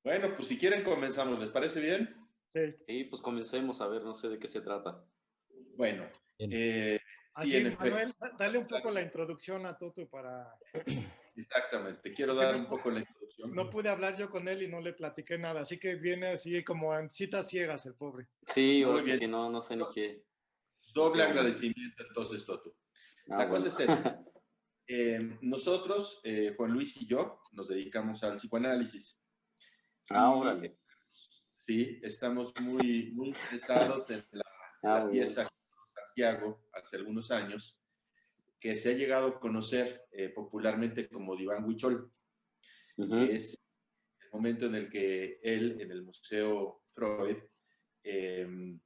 Bueno, pues si quieren comenzamos, ¿les parece bien? Sí. Y pues comencemos a ver, no sé de qué se trata. Bueno, Bien. sí, Así, en efecto, Manuel, dale un poco la introducción a Toto para... exactamente. Quiero Porque dar no, un poco la introducción. no pude hablar yo con él y no le platiqué nada, así que viene así como en citas ciegas el pobre. Sí, ahora Muy sí bien. que no sé ni qué Doble onda. agradecimiento entonces, Toto. Ah, La cosa bueno. es esta. Nosotros, Juan Luis y yo, nos dedicamos al psicoanálisis. Ah, Y órale. sí, estamos muy interesados en Ah, la muy bien. pieza que hizo Santiago hace algunos años, que se ha llegado a conocer popularmente como Diván Huichol, que Ujú. es el momento en el que él, en el Museo Freud, eh,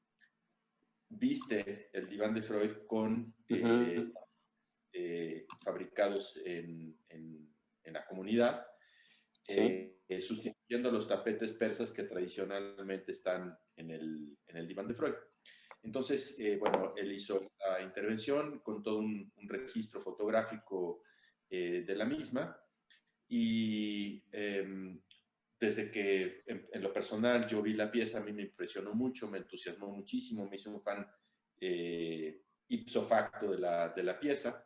viste el diván de Freud con Ujú. fabricados en la comunidad, Sí. sustituyendo los tapetes persas que tradicionalmente están en el diván de Freud. Entonces, bueno, él hizo esta intervención con todo un registro fotográfico de la misma y desde que en lo personal yo vi la pieza, a mí me impresionó mucho, me entusiasmó muchísimo, me hice un fan ipso facto de la pieza.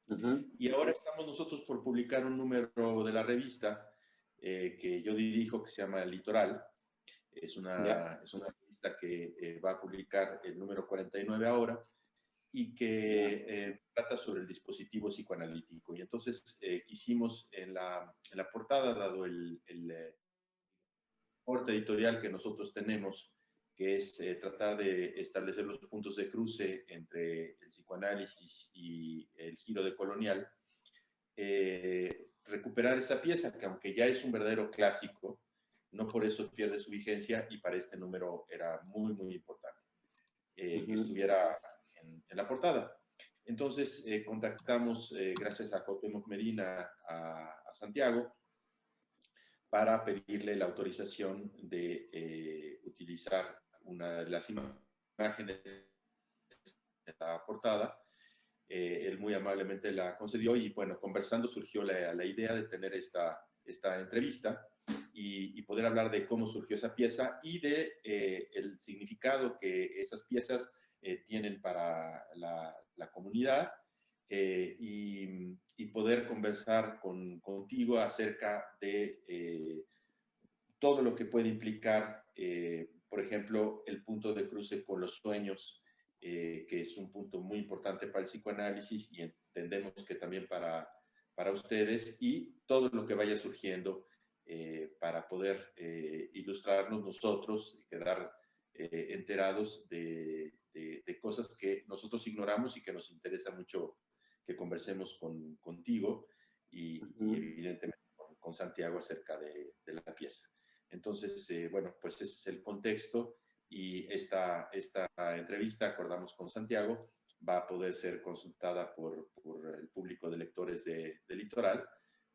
Ujú. Y ahora estamos nosotros por publicar un número de la revista que yo dirijo, que se llama Litoral. Ya. Es una revista que va a publicar el número 49 ahora y Ya. que trata sobre el dispositivo psicoanalítico. Y entonces quisimos en la portada, dado el porte editorial que nosotros tenemos, que es tratar de establecer los puntos de cruce entre el psicoanálisis y el giro de colonial, recuperar esa pieza, que aunque ya es un verdadero clásico, no por eso pierde su vigencia y para este número era muy importante que Ujú. estuviera en la portada. Entonces contactamos, gracias a Cuauhtémoc Medina, a Santiago para pedirle la autorización de utilizar una de las imágenes de la portada. Él muy amablemente la concedió y bueno, conversando surgió la idea de tener esta entrevista y poder hablar de cómo surgió esa pieza y de el significado que esas piezas tienen para la comunidad y poder conversar contigo acerca de todo lo que puede implicar, por ejemplo, el punto de cruce con los sueños, que es un punto muy importante para el psicoanálisis y entendemos que también para ustedes, y todo lo que vaya surgiendo para poder ilustrarnos nosotros y quedar enterados de cosas que nosotros ignoramos y que nos interesa mucho que conversemos contigo y Ujú. evidentemente con Santiago acerca de la pieza. Entonces, bueno, pues ese es el contexto y esta entrevista, acordamos con Santiago, va a poder ser consultada por el público de lectores de Litoral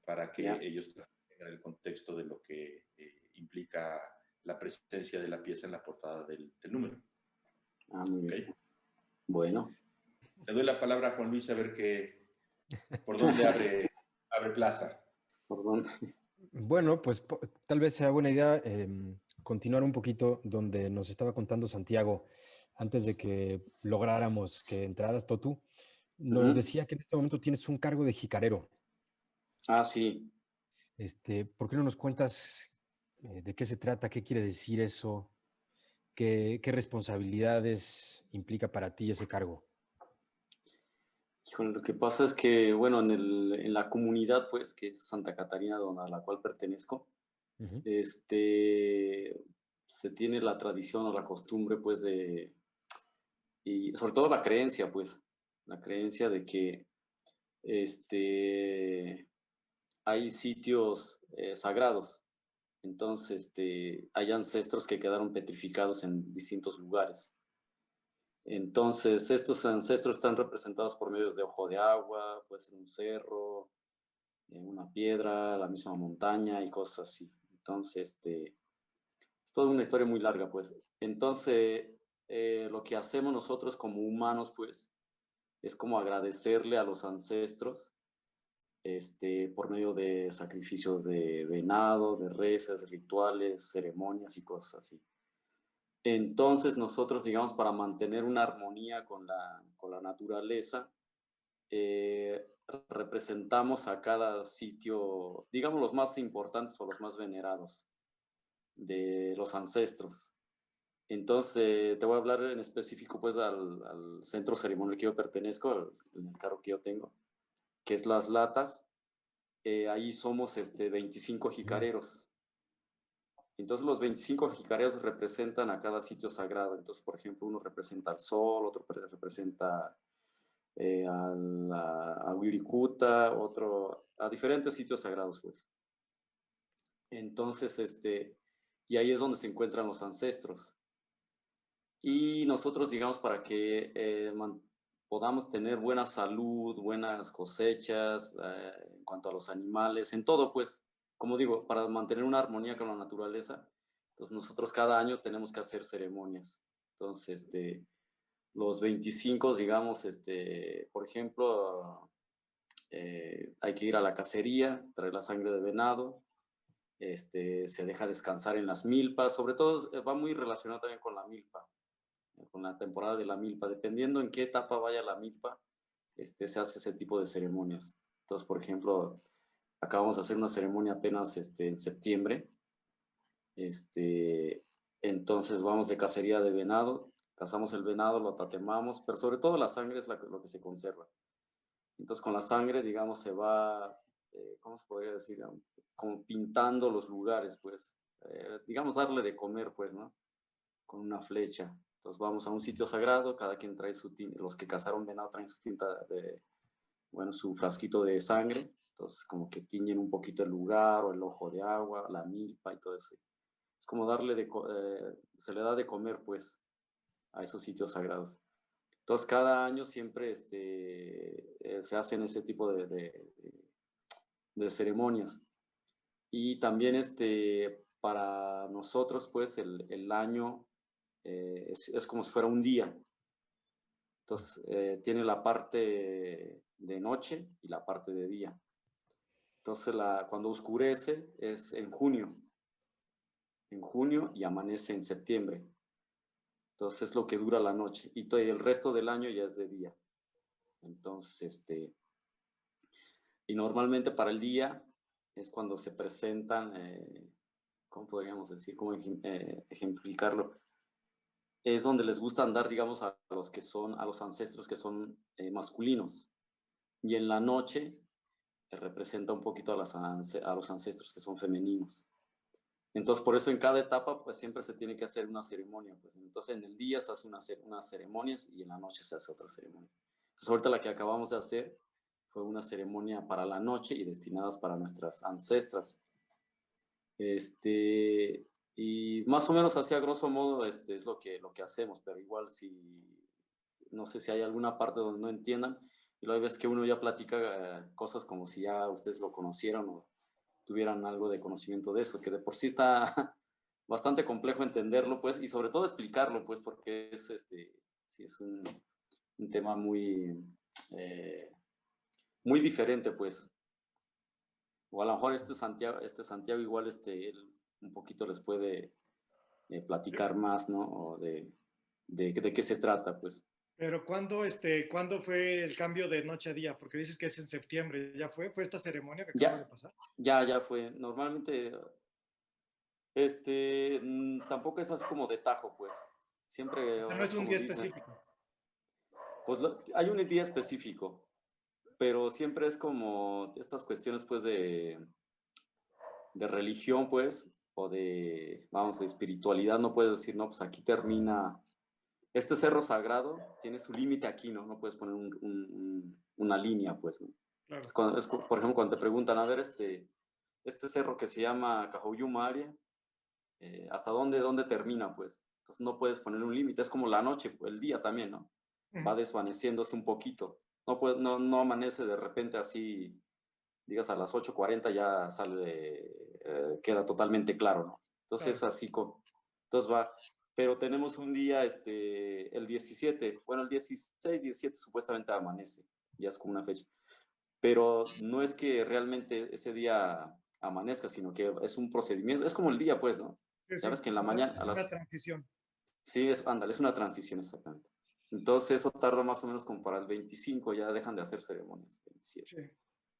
para que Ya. ellos tengan el contexto de lo que implica la presencia de la pieza en la portada del número. Ah, muy bien. ¿Okay? Bueno. Le doy la palabra a Juan Luis a ver por dónde abre plaza. ¿Por dónde? Bueno, pues tal vez sea buena idea continuar un poquito donde nos estaba contando Santiago antes de que lográramos que entraras, Totu. Nos Ujú. decía que en este momento tienes un cargo de jicarero. Ah, sí. ¿Por qué no nos cuentas de qué se trata, qué quiere decir eso, qué responsabilidades implica para ti ese cargo? Híjole, lo que pasa es que, bueno, en la comunidad, pues, que es Santa Catarina, a la cual pertenezco, Ujú. se tiene la tradición o la costumbre, pues, y sobre todo la creencia de que, hay sitios sagrados. Entonces, hay ancestros que quedaron petrificados en distintos lugares. Entonces, estos ancestros están representados por medios de ojo de agua, puede ser un cerro, una piedra, la misma montaña y cosas así. Entonces, es toda una historia muy larga, pues. Entonces, lo que hacemos nosotros como humanos, pues, es como agradecerle a los ancestros por medio de sacrificios de venado, de reses, rituales, ceremonias y cosas así. Entonces nosotros, digamos, para mantener una armonía con la naturaleza, representamos a cada sitio, digamos, los más importantes o los más venerados de los ancestros. Entonces, te voy a hablar en específico, pues, al centro ceremonial que yo pertenezco, en el cargo que yo tengo, que es Las Latas. Ahí somos 25 jicareros. Entonces, los 25 jicareros representan a cada sitio sagrado. Entonces, por ejemplo, uno representa al sol, otro representa a Wirikuta, otro a diferentes sitios sagrados, pues. Entonces, y ahí es donde se encuentran los ancestros. Y nosotros, digamos, para que podamos tener buena salud, buenas cosechas, en cuanto a los animales, en todo, pues, como digo, para mantener una armonía con la naturaleza, entonces nosotros cada año tenemos que hacer ceremonias. Entonces, los 25, digamos, por ejemplo, hay que ir a la cacería, traer la sangre de venado, se deja descansar en las milpas, sobre todo va muy relacionado también con la milpa, con la temporada de la milpa, dependiendo en qué etapa vaya la milpa, se hace ese tipo de ceremonias. Entonces, por ejemplo, acabamos de hacer una ceremonia apenas en septiembre, entonces vamos de cacería de venado, cazamos el venado, lo tatemamos, pero sobre todo la sangre es lo que se conserva. Entonces con la sangre, digamos, se va, ¿cómo se podría decir? Como pintando los lugares, pues, digamos, darle de comer, pues, ¿no? Con una flecha. Entonces vamos a un sitio sagrado, cada quien trae su tinta, los que cazaron venado traen su tinta bueno, su frasquito de sangre, entonces como que tiñen un poquito el lugar o el ojo de agua, la milpa y todo eso. Es como se le da de comer, pues, a esos sitios sagrados. Entonces, cada año siempre se hacen ese tipo de ceremonias. Y también para nosotros, pues, el año es como si fuera un día. Entonces, tiene la parte de noche y la parte de día. Entonces, cuando oscurece es en junio y amanece en septiembre. Entonces es lo que dura la noche y todo el resto del año ya es de día. Entonces, y normalmente para el día es cuando se presentan, ¿cómo podríamos decir? ¿Cómo ejemplificarlo? Es donde les gusta andar, digamos, a los ancestros que son masculinos. Y en la noche representa un poquito a los ancestros que son femeninos. Entonces, por eso en cada etapa, pues siempre se tiene que hacer una ceremonia. Pues. Entonces, en el día se hace unas ceremonias y en la noche se hace otra ceremonia. Entonces, ahorita la que acabamos de hacer fue una ceremonia para la noche y destinadas para nuestras ancestras. Y más o menos así a grosso modo es lo que hacemos, pero igual no sé si hay alguna parte donde no entiendan, y luego hay veces que uno ya platica cosas como si ya ustedes lo conocieran o tuvieran algo de conocimiento de eso, que de por sí está bastante complejo entenderlo, pues, y sobre todo explicarlo, pues, porque sí es un tema muy diferente, pues. O a lo mejor Santiago igual él un poquito les puede platicar más, ¿no? O de qué se trata, pues. Pero ¿cuándo fue el cambio de noche a día? Porque dices que es en septiembre. ¿Ya fue? ¿Fue esta ceremonia que acaba de pasar? Ya fue. Normalmente, tampoco es así como de tajo, pues. Siempre, No es un como día dicen, específico. pues hay un día específico, pero siempre es como estas cuestiones, pues, de religión, pues, o de espiritualidad. No puedes decir, no, pues aquí termina. Este cerro sagrado tiene su límite aquí, ¿no? No puedes poner una línea, pues, ¿no? Claro. Por ejemplo, cuando te preguntan, a ver, este cerro que se llama Cajoyuma Aria, ¿hasta dónde termina, pues? Entonces no puedes poner un límite, es como la noche, el día también, ¿no? Va desvaneciéndose un poquito. No amanece de repente así, digas a las 8:40 ya queda totalmente claro, ¿no? Entonces Claro. así, entonces va. Pero tenemos un día, el 17, bueno, el 16, 17 supuestamente amanece, ya es como una fecha. pero no es que realmente ese día amanezca, sino que es un procedimiento, es como el día, pues, ¿no? Sabes que en la mañana, Es una transición. sí, ándale, es una transición exactamente. Entonces eso tarda más o menos como para el 25, ya dejan de hacer ceremonias, 27. Sí.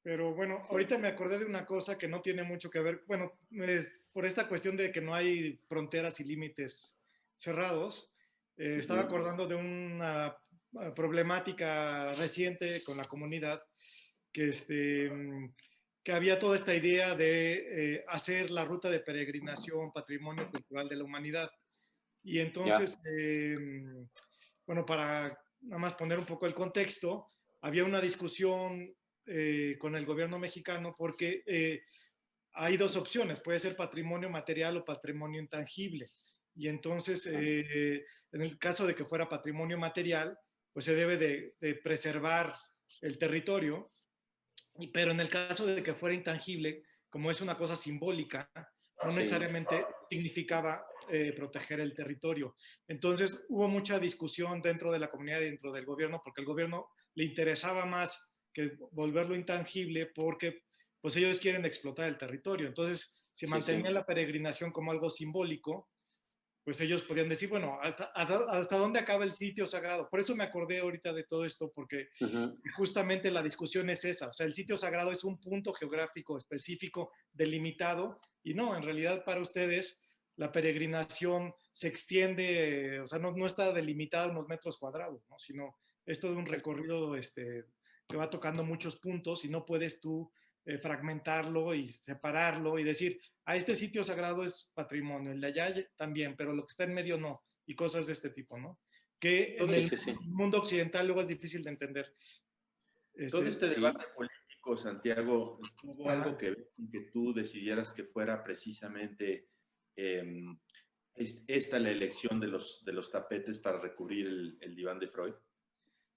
Pero bueno, Sí. ahorita me acordé de una cosa que no tiene mucho que ver, bueno, por esta cuestión de que no hay fronteras y límites cerrados, estaba acordando de una problemática reciente con la comunidad, que, que había toda esta idea de hacer la ruta de peregrinación Patrimonio Cultural de la Humanidad. Y entonces, bueno, para nada más poner un poco el contexto, había una discusión con el gobierno mexicano porque hay dos opciones, puede ser patrimonio material o patrimonio intangible. Y entonces, en el caso de que fuera patrimonio material, pues se debe de preservar el territorio, pero en el caso de que fuera intangible, como es una cosa simbólica, no necesariamente significaba proteger el territorio. Entonces hubo mucha discusión dentro de la comunidad y dentro del gobierno, porque al gobierno le interesaba más que volverlo intangible, porque pues ellos quieren explotar el territorio. Entonces se mantenía la peregrinación como algo simbólico, pues ellos podían decir, bueno, ¿hasta dónde acaba el sitio sagrado? Por eso me acordé ahorita de todo esto, porque justamente la discusión es esa, o sea, el sitio sagrado es un punto geográfico específico, delimitado, y no, en realidad para ustedes la peregrinación se extiende, o sea, no está delimitada a unos metros cuadrados, ¿no? Sino es todo un recorrido que va tocando muchos puntos y no puedes tú fragmentarlo y separarlo y decir, a este sitio sagrado es patrimonio, el de allá también, pero lo que está en medio no, y cosas de este tipo, ¿no? Que en el mundo occidental luego es difícil de entender. Todo este debate político, Santiago, ¿tuvo algo que ver con que tú decidieras que fuera precisamente esta la elección de los tapetes para recubrir el diván de Freud?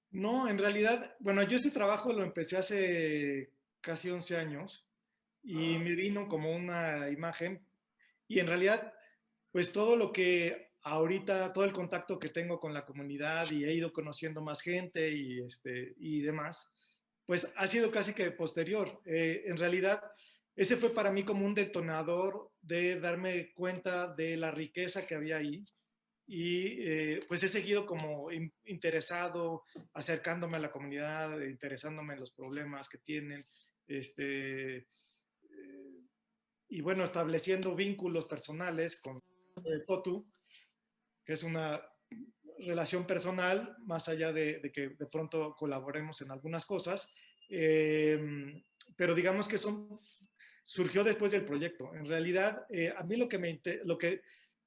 No, en realidad, bueno, yo ese trabajo lo empecé hace casi 11 años y me vino como una imagen y en realidad, pues todo lo que ahorita, todo el contacto que tengo con la comunidad y he ido conociendo más gente y demás, pues ha sido casi que posterior. En realidad, ese fue para mí como un detonador de darme cuenta de la riqueza que había ahí y pues he seguido como interesado, acercándome a la comunidad, interesándome en los problemas que tienen, y bueno, estableciendo vínculos personales con Totu, que es una relación personal, más allá de que de pronto colaboremos en algunas cosas, pero digamos que eso surgió después del proyecto. En realidad, a mí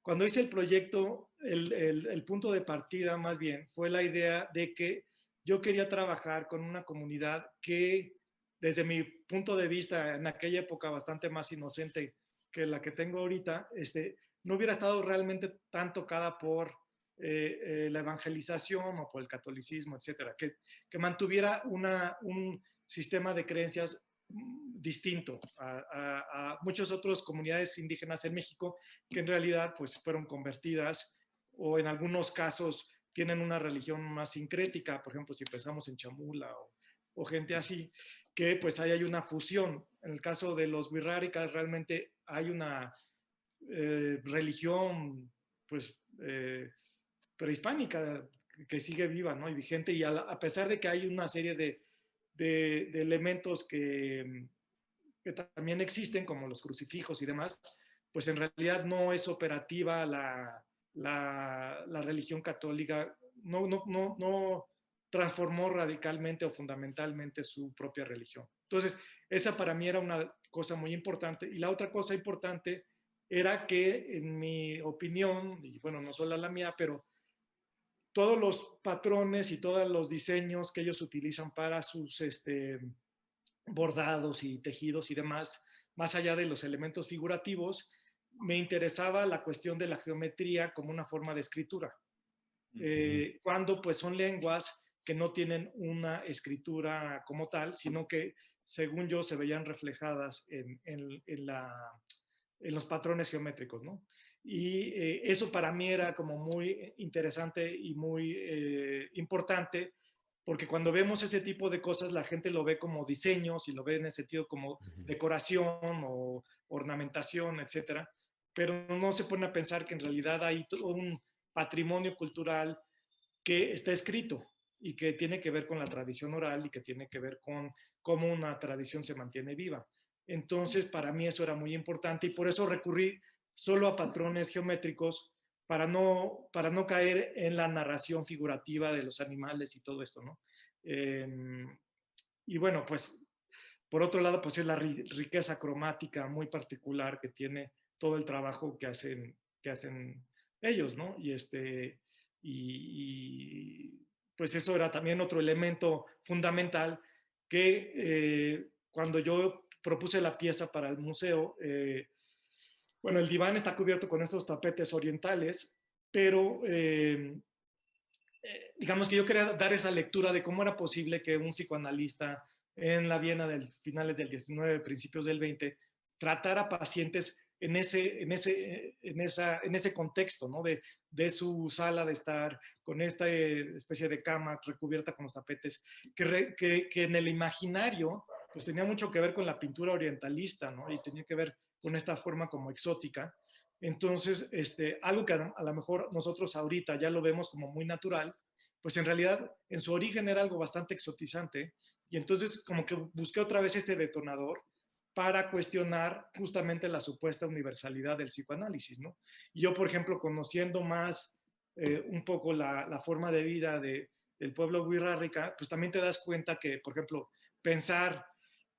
cuando hice el proyecto, el punto de partida más bien fue la idea de que yo quería trabajar con una comunidad que, desde mi punto de vista, en aquella época bastante más inocente que la que tengo ahorita, no hubiera estado realmente tan tocada por la evangelización o por el catolicismo, etcétera, que mantuviera un sistema de creencias distinto a muchas otras comunidades indígenas en México que en realidad pues fueron convertidas o en algunos casos tienen una religión más sincrética, por ejemplo si pensamos en Chamula o gente así, que pues ahí hay una fusión. En el caso de los wixárikas realmente hay una religión pues prehispánica que sigue viva, ¿no? Y vigente, y a pesar de que hay una serie de elementos que también existen, como los crucifijos y demás, pues en realidad no es operativa la religión católica, no transformó radicalmente o fundamentalmente su propia religión. Entonces, esa para mí era una cosa muy importante. Y la otra cosa importante era que, en mi opinión, y bueno, no solo la mía, pero todos los patrones y todos los diseños que ellos utilizan para sus bordados y tejidos y demás, más allá de los elementos figurativos, me interesaba la cuestión de la geometría como una forma de escritura. Cuando pues son lenguas que no tienen una escritura como tal, sino que, según yo, se veían reflejadas en los patrones geométricos, ¿no? Y eso para mí era como muy interesante y muy importante, porque cuando vemos ese tipo de cosas, la gente lo ve como diseños y lo ve en ese sentido como decoración o ornamentación, etcétera, pero no se pone a pensar que en realidad hay todo un patrimonio cultural que está escrito y que tiene que ver con la tradición oral y que tiene que ver con cómo una tradición se mantiene viva. Entonces, para mí eso era muy importante y por eso recurrí solo a patrones geométricos para no caer en la narración figurativa de los animales y todo esto, ¿no? Y bueno, pues por otro lado, pues es la riqueza cromática muy particular que tiene todo el trabajo que hacen ellos, ¿no? Pues eso era también otro elemento fundamental que cuando yo propuse la pieza para el museo, bueno, el diván está cubierto con estos tapetes orientales, pero digamos que yo quería dar esa lectura de cómo era posible que un psicoanalista en la Viena de finales del 19, principios del 20, tratara pacientes en ese contexto, ¿no? De su sala de estar, con esta especie de cama recubierta con los tapetes, que en el imaginario pues tenía mucho que ver con la pintura orientalista, ¿no? Y tenía que ver con esta forma como exótica. Entonces, algo que a lo mejor nosotros ahorita ya lo vemos como muy natural, pues en realidad en su origen era algo bastante exotizante. Y entonces como que busqué otra vez este detonador para cuestionar justamente la supuesta universalidad del psicoanálisis, ¿no? Y yo, por ejemplo, conociendo más un poco la forma de vida del pueblo wixárika, pues también te das cuenta que, por ejemplo, pensar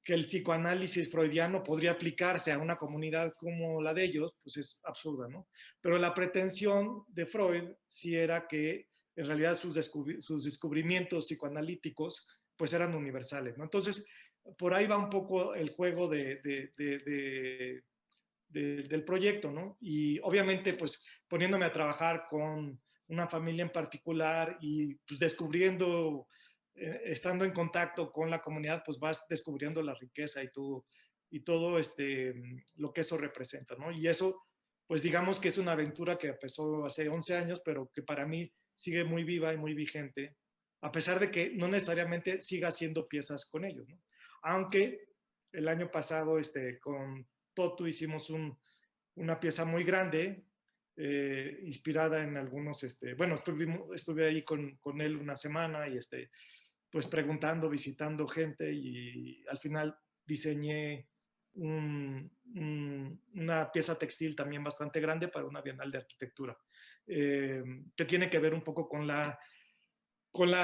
que el psicoanálisis freudiano podría aplicarse a una comunidad como la de ellos, pues es absurda, ¿no? Pero la pretensión de Freud sí era que en realidad sus descubrimientos psicoanalíticos pues eran universales, ¿no? Entonces, por ahí va un poco el juego del proyecto, ¿no? Y obviamente, pues poniéndome a trabajar con una familia en particular y pues descubriendo, estando en contacto con la comunidad, pues vas descubriendo la riqueza y todo lo que eso representa, ¿no? Y eso, pues digamos que es una aventura que empezó hace 11 años, pero que para mí sigue muy viva y muy vigente, a pesar de que no necesariamente siga haciendo piezas con ellos, ¿no? Aunque el año pasado con Totu hicimos una pieza muy grande, inspirada en algunos, bueno, estuve ahí con él una semana y pues preguntando, visitando gente y al final diseñé una pieza textil también bastante grande para una bienal de arquitectura, que tiene que ver un poco con la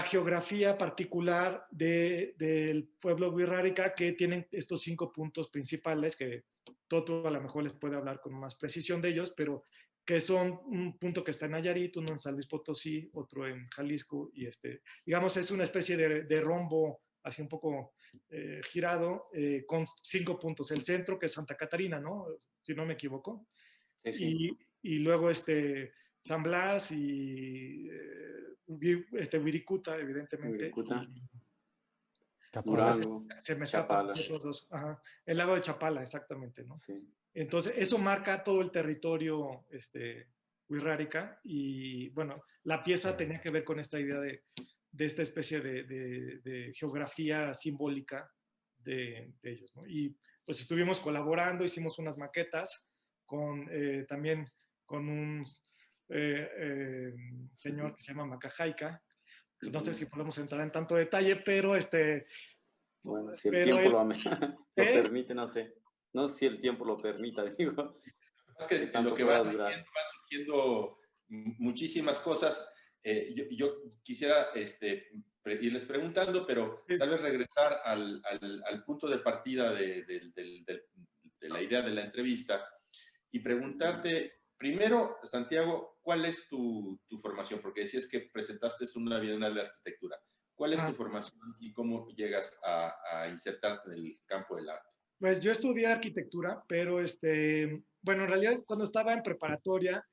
geografía particular del pueblo wixárika, que tienen estos 5 puntos principales, que Toto a lo mejor les puede hablar con más precisión de ellos, pero que son un punto que está en Nayarit, uno en San Luis Potosí, otro en Jalisco, y digamos, es una especie de rombo así un poco girado, con 5 puntos. El centro, que es Santa Catarina, ¿no? Si no me equivoco. Sí, sí. Y luego San Blas y Wirikuta, evidentemente. Wirikuta, Y ahora Durango, se me escapan Chapala. los otros dos. Ajá. El lago de Chapala, exactamente, ¿no? Sí. Entonces, eso marca todo el territorio wixárika y, bueno, la pieza tenía que ver con esta idea de esta especie de geografía simbólica de ellos, ¿no? Y pues estuvimos colaborando, hicimos unas maquetas también con un señor que se llama Macajaika. No sé si podemos entrar en tanto detalle, pero bueno, si el pero tiempo él, lo permite, no sé. No sé si el tiempo lo permita, digo. Es que Si en tanto lo que pueda vas durar. diciendo van surgiendo muchísimas cosas. Yo quisiera irles preguntando, pero tal vez regresar al punto de partida de la idea de la entrevista y preguntarte, primero, Santiago, ¿cuál es tu formación? Porque decías que presentaste una Bienal de Arquitectura. ¿Cuál es tu formación y cómo llegas a insertarte en el campo del arte? Pues yo estudié arquitectura, pero bueno, en realidad cuando estaba en preparatoria,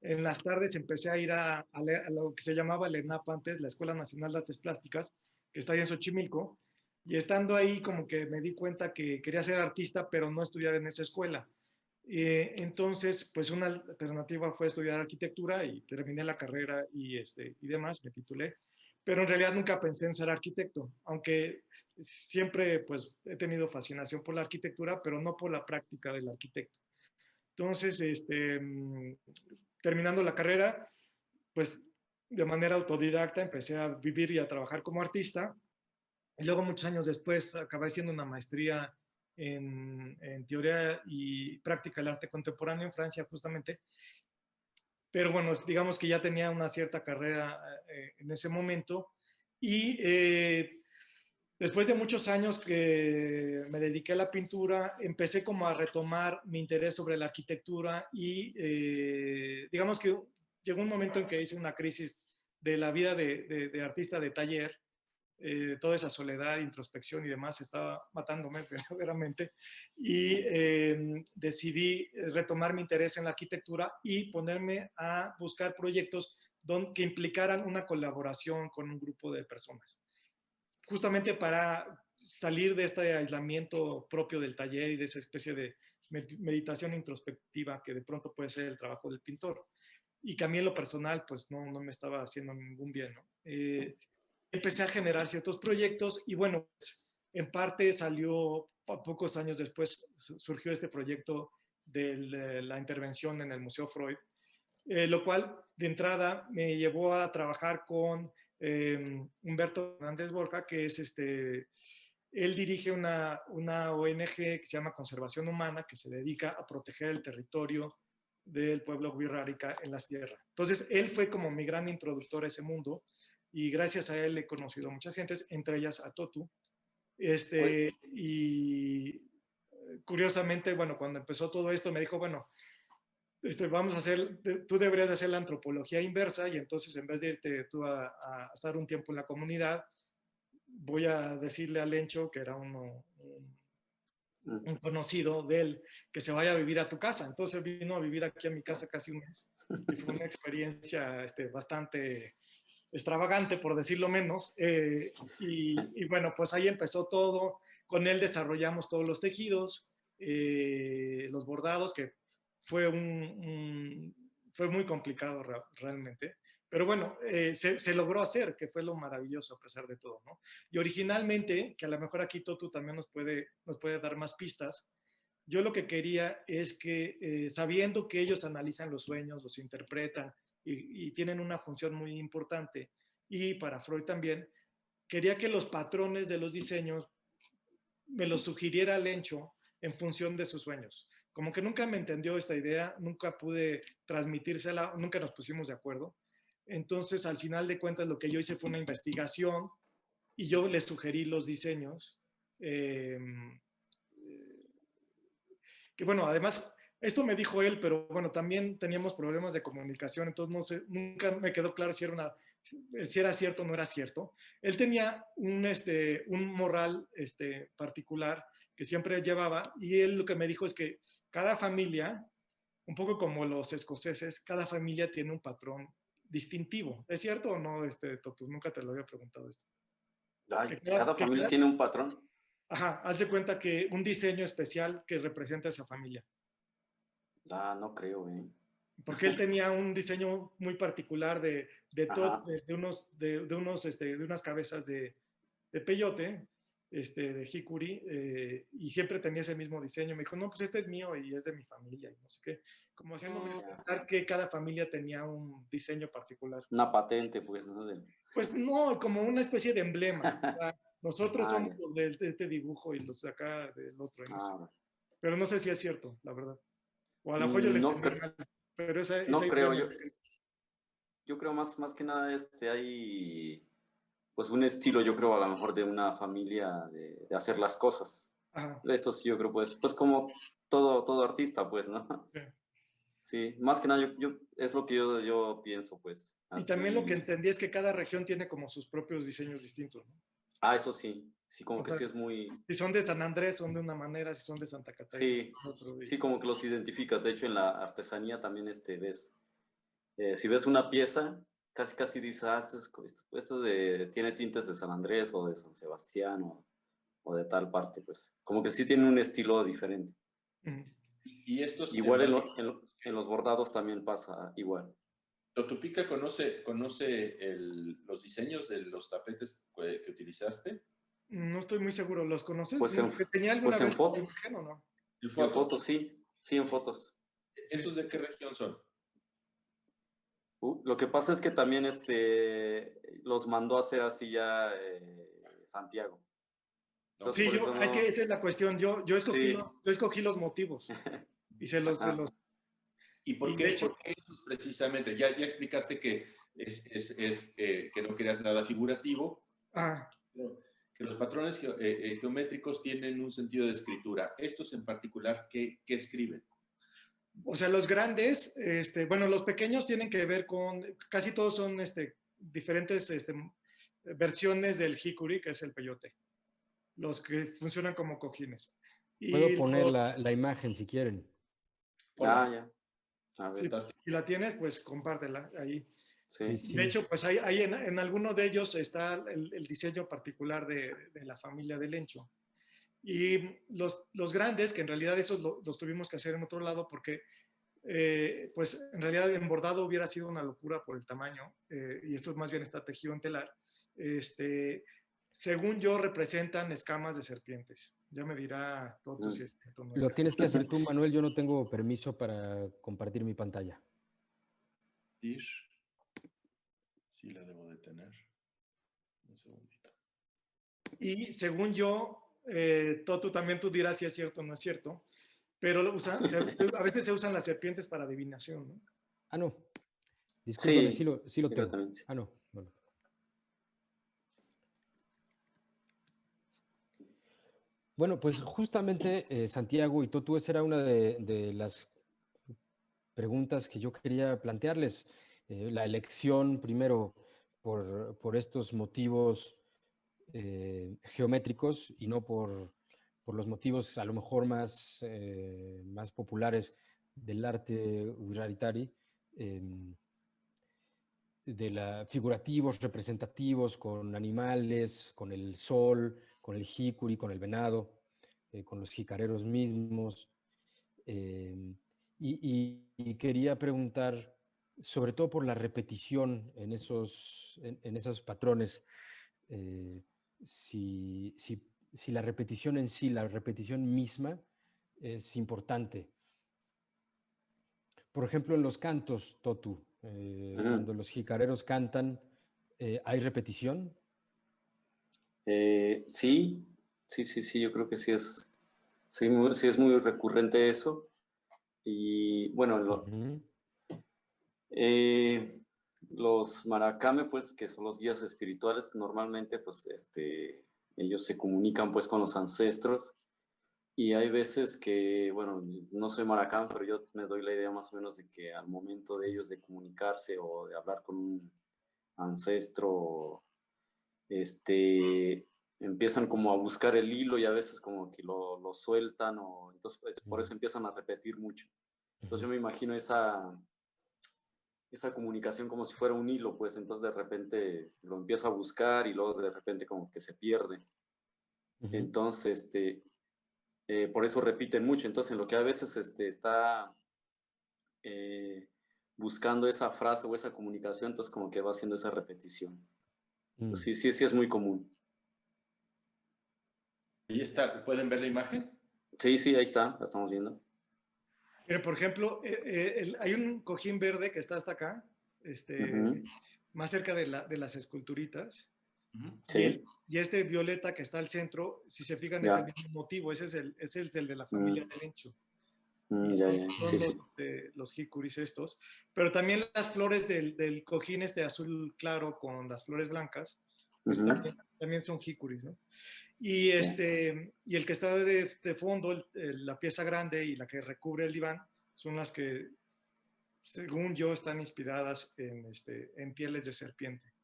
en las tardes empecé a ir a lo que se llamaba la ENAP antes, la Escuela Nacional de Artes Plásticas, que está ahí en Xochimilco, y estando ahí como que me di cuenta que quería ser artista, pero no estudiar en esa escuela. Entonces, pues una alternativa fue estudiar arquitectura y terminé la carrera y demás, me titulé. pero en realidad nunca pensé en ser arquitecto, aunque siempre pues he tenido fascinación por la arquitectura, pero no por la práctica del arquitecto. Entonces, terminando la carrera, pues de manera autodidacta empecé a vivir y a trabajar como artista. Y luego muchos años después acabé haciendo una maestría en teoría y práctica del arte contemporáneo en Francia justamente. Pero bueno, digamos que ya tenía una cierta carrera en ese momento. Y después de muchos años que me dediqué a la pintura, empecé como a retomar mi interés sobre la arquitectura y digamos que llegó un momento en que hice una crisis de la vida de artista de taller. Toda esa soledad, introspección y demás estaba matándome verdaderamente y decidí retomar mi interés en la arquitectura y ponerme a buscar proyectos que implicaran una colaboración con un grupo de personas, justamente para salir de este aislamiento propio del taller y de esa especie de meditación introspectiva que de pronto puede ser el trabajo del pintor. Y que a mí en lo personal, pues no me estaba haciendo ningún bien, ¿no? Empecé a generar ciertos proyectos y bueno, pues, en parte salió, pocos años después surgió este proyecto de la intervención en el Museo Freud, lo cual de entrada me llevó a trabajar con Humberto Hernández Borja, que es él dirige una ONG que se llama Conservación Humana, que se dedica a proteger el territorio del pueblo wixárika en la sierra. Entonces, él fue como mi gran introductor a ese mundo y gracias a él he conocido a muchas gentes, entre ellas a Totu. Y curiosamente, bueno, cuando empezó todo esto me dijo, bueno, vamos a hacer, tú deberías de hacer la antropología inversa y entonces en vez de irte tú a estar un tiempo en la comunidad, voy a decirle a Lencho, que era un conocido de él, que se vaya a vivir a tu casa. Entonces vino a vivir aquí a mi casa casi un mes y fue una experiencia bastante extravagante, por decirlo menos. Y bueno, pues ahí empezó todo. Con él desarrollamos todos los tejidos, los bordados, que fue muy complicado realmente. Pero bueno, se logró hacer, que fue lo maravilloso a pesar de todo, ¿no? Y originalmente, que a lo mejor aquí Totu también nos puede dar más pistas, yo lo que quería es que, sabiendo que ellos analizan los sueños, los interpretan y tienen una función muy importante, y para Freud también, quería que los patrones de los diseños me los sugiriera Lencho en función de sus sueños. Como que nunca me entendió esta idea, nunca pude transmitírsela, nunca nos pusimos de acuerdo. Entonces, al final de cuentas, lo que yo hice fue una investigación y yo le sugerí los diseños. Que bueno, además, esto me dijo él, pero bueno, también teníamos problemas de comunicación, entonces no sé, nunca me quedó claro si era cierto o no era cierto. Él tenía un morral particular que siempre llevaba y él lo que me dijo es que cada familia, un poco como los escoceses, cada familia tiene un patrón distintivo. ¿Es cierto o no, Totus? Nunca te lo había preguntado esto. Ay, cada familia tiene un patrón. Ajá, haz de cuenta que un diseño especial que representa a esa familia. Ah, no creo, Porque él tenía un diseño muy particular de unas cabezas de peyote, de jicuri, y siempre tenía ese mismo diseño. Me dijo, no, pues este es mío y es de mi familia, y no sé qué. Como haciéndome pensar que cada familia tenía un diseño particular. Una patente, pues, ¿no? Pues no, como una especie de emblema. O sea, nosotros somos los de este dibujo y los de acá del otro. Y no sé. Pero no sé si es cierto, la verdad. O a lo mejor yo le entendí mal. Pero esa no creo, idea yo creo más que nada hay pues un estilo, yo creo a lo mejor de una familia de hacer las cosas. Ajá. Eso sí, yo creo pues como todo artista, pues, ¿no? Sí. Sí, más que nada es lo que yo pienso, pues. Así. Y también lo que entendí es que cada región tiene como sus propios diseños distintos, ¿no? Ah, eso sí, como que sí es muy... Si son de San Andrés son de una manera, si son de Santa Catarina. Sí, como que los identificas. De hecho, en la artesanía también ves, si ves una pieza, casi dices, esto tiene tintes de San Andrés o de San Sebastián o de tal parte, pues. Como que sí tiene un estilo diferente. Y estos igual en los bordados también pasa igual. ¿Totupica conoce los diseños de los tapetes que utilizaste? No estoy muy seguro. ¿Los conoces? Pues ¿Que tenía alguna pues en vez la imagen o no? ¿El en fotos, sí. Sí, en fotos. ¿Esos de qué región son? Lo que pasa es que también los mandó a hacer así ya Santiago. ¿No? Entonces, Sí, por eso no. esa es la cuestión. Yo Sí. escogí los motivos y se los, Ajá. ¿Y por y qué, de hecho, por qué esos precisamente? Ya explicaste que que no querías nada figurativo, ah, pero que los patrones geométricos tienen un sentido de escritura. Estos en particular, ¿qué escriben? o sea, los grandes, bueno, los pequeños tienen que ver con, casi todos son diferentes versiones del hikuri, que es el peyote, los que funcionan como cojines. Puedo Y poner la imagen si quieren. Hola. Ya. A ver, si la tienes, pues compártela ahí. Sí, sí. De sí. hecho, pues ahí en alguno de ellos está el diseño particular de la familia del Lencho. Y los grandes, que en realidad esos los tuvimos que hacer en otro lado porque pues en realidad en bordado hubiera sido una locura por el tamaño, y esto más bien está tejido en telar. Según yo, representan escamas de serpientes. Ya me dirá Toto si es cierto o no es Lo cierto. tienes que hacer tú, Manuel. Yo no tengo permiso para compartir mi pantalla. Sí, la debo de tener. Un segundito. Y según yo, Toto, también tú dirás si es cierto o no es cierto, pero a veces se usan las serpientes para adivinación, ¿no? Ah, no. Discúlpame, Sí, sí lo tengo. exactamente. Ah, no. Bueno. Bueno, pues justamente, Santiago y Totu, esa era una de las preguntas que yo quería plantearles. La elección, primero, por estos motivos geométricos y no por los motivos a lo mejor más populares del arte Uraritari, figurativos, representativos, con animales, con el sol, con el jicuri, con el venado, con los jicareros mismos. Y quería preguntar, sobre todo por la repetición en esos patrones, eh, si la repetición en sí, la repetición misma, es importante. Por ejemplo, en los cantos, Totu, cuando los jicareros cantan, ¿hay repetición? Sí, yo creo que sí es muy recurrente eso. Y bueno, los maracame, pues, que son los guías espirituales, normalmente, pues, ellos se comunican, pues, con los ancestros. Y hay veces que, bueno, no soy maracame, pero yo me doy la idea más o menos de que al momento de ellos de comunicarse o de hablar con un ancestro, empiezan como a buscar el hilo y a veces como que lo sueltan, o entonces pues, por eso empiezan a repetir mucho. Entonces yo me imagino esa comunicación como si fuera un hilo, pues entonces de repente lo empiezo a buscar y luego de repente como que se pierde. Entonces, por eso repiten mucho. Entonces en lo que a veces está buscando esa frase o esa comunicación, entonces como que va haciendo esa repetición. Entonces sí es muy común. Ahí está, ¿pueden ver la imagen? Sí, ahí está, la estamos viendo. Pero, por ejemplo, hay un cojín verde que está hasta acá, más cerca de las esculturitas. Sí. Y este violeta que está al centro, si se fijan, es el mismo motivo. Ese es el de la familia del Encho. Y son los hikuris estos. Pero también las flores del cojín azul claro con las flores blancas, pues también son hikuris, ¿no? Y el que está de fondo, la pieza grande y la que recubre el diván, son las que, según yo, están inspiradas en pieles de serpiente.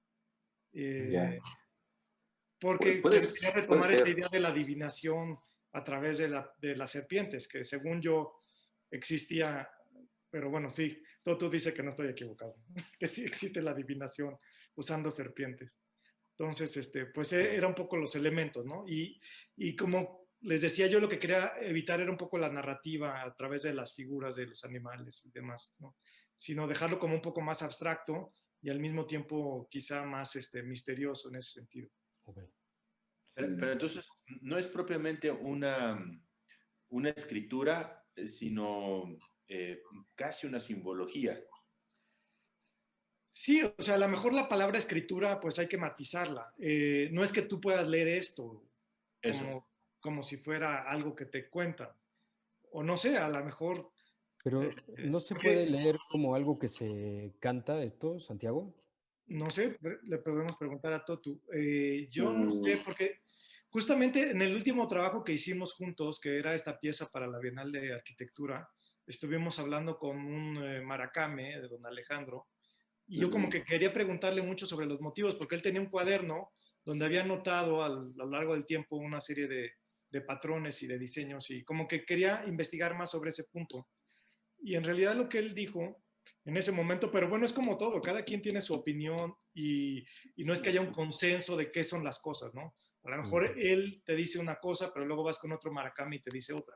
Porque quería retomar esta idea de la adivinación a través de las serpientes, que según yo existía, pero bueno, sí, Toto dice que no estoy equivocado, que sí existe la adivinación usando serpientes. Entonces, pues era un poco los elementos, ¿no? Y como les decía, yo lo que quería evitar era un poco la narrativa a través de las figuras de los animales y demás, ¿no? sino dejarlo como un poco más abstracto y al mismo tiempo quizá más misterioso en ese sentido. Okay. Pero entonces no es propiamente una escritura, sino casi una simbología. Sí, o sea, a lo mejor la palabra escritura, pues hay que matizarla. No es que tú puedas leer esto Eso. como si fuera algo que te cuentan. O no sé, a lo mejor... Pero ¿no se porque, puede leer como algo que se canta esto, Santiago? no sé, le podemos preguntar a Totu. Yo no Mm, sé, porque justamente en el último trabajo que hicimos juntos, que era esta pieza para la Bienal de Arquitectura, estuvimos hablando con un maracame de don Alejandro, y yo como que quería preguntarle mucho sobre los motivos, porque él tenía un cuaderno donde había notado a lo largo del tiempo una serie de patrones y de diseños, y como que quería investigar más sobre ese punto. Y en realidad lo que él dijo en ese momento, pero bueno, es como todo, cada quien tiene su opinión y no es que haya un consenso de qué son las cosas, ¿no? A lo mejor él te dice una cosa, pero luego vas con otro maracame y te dice otra.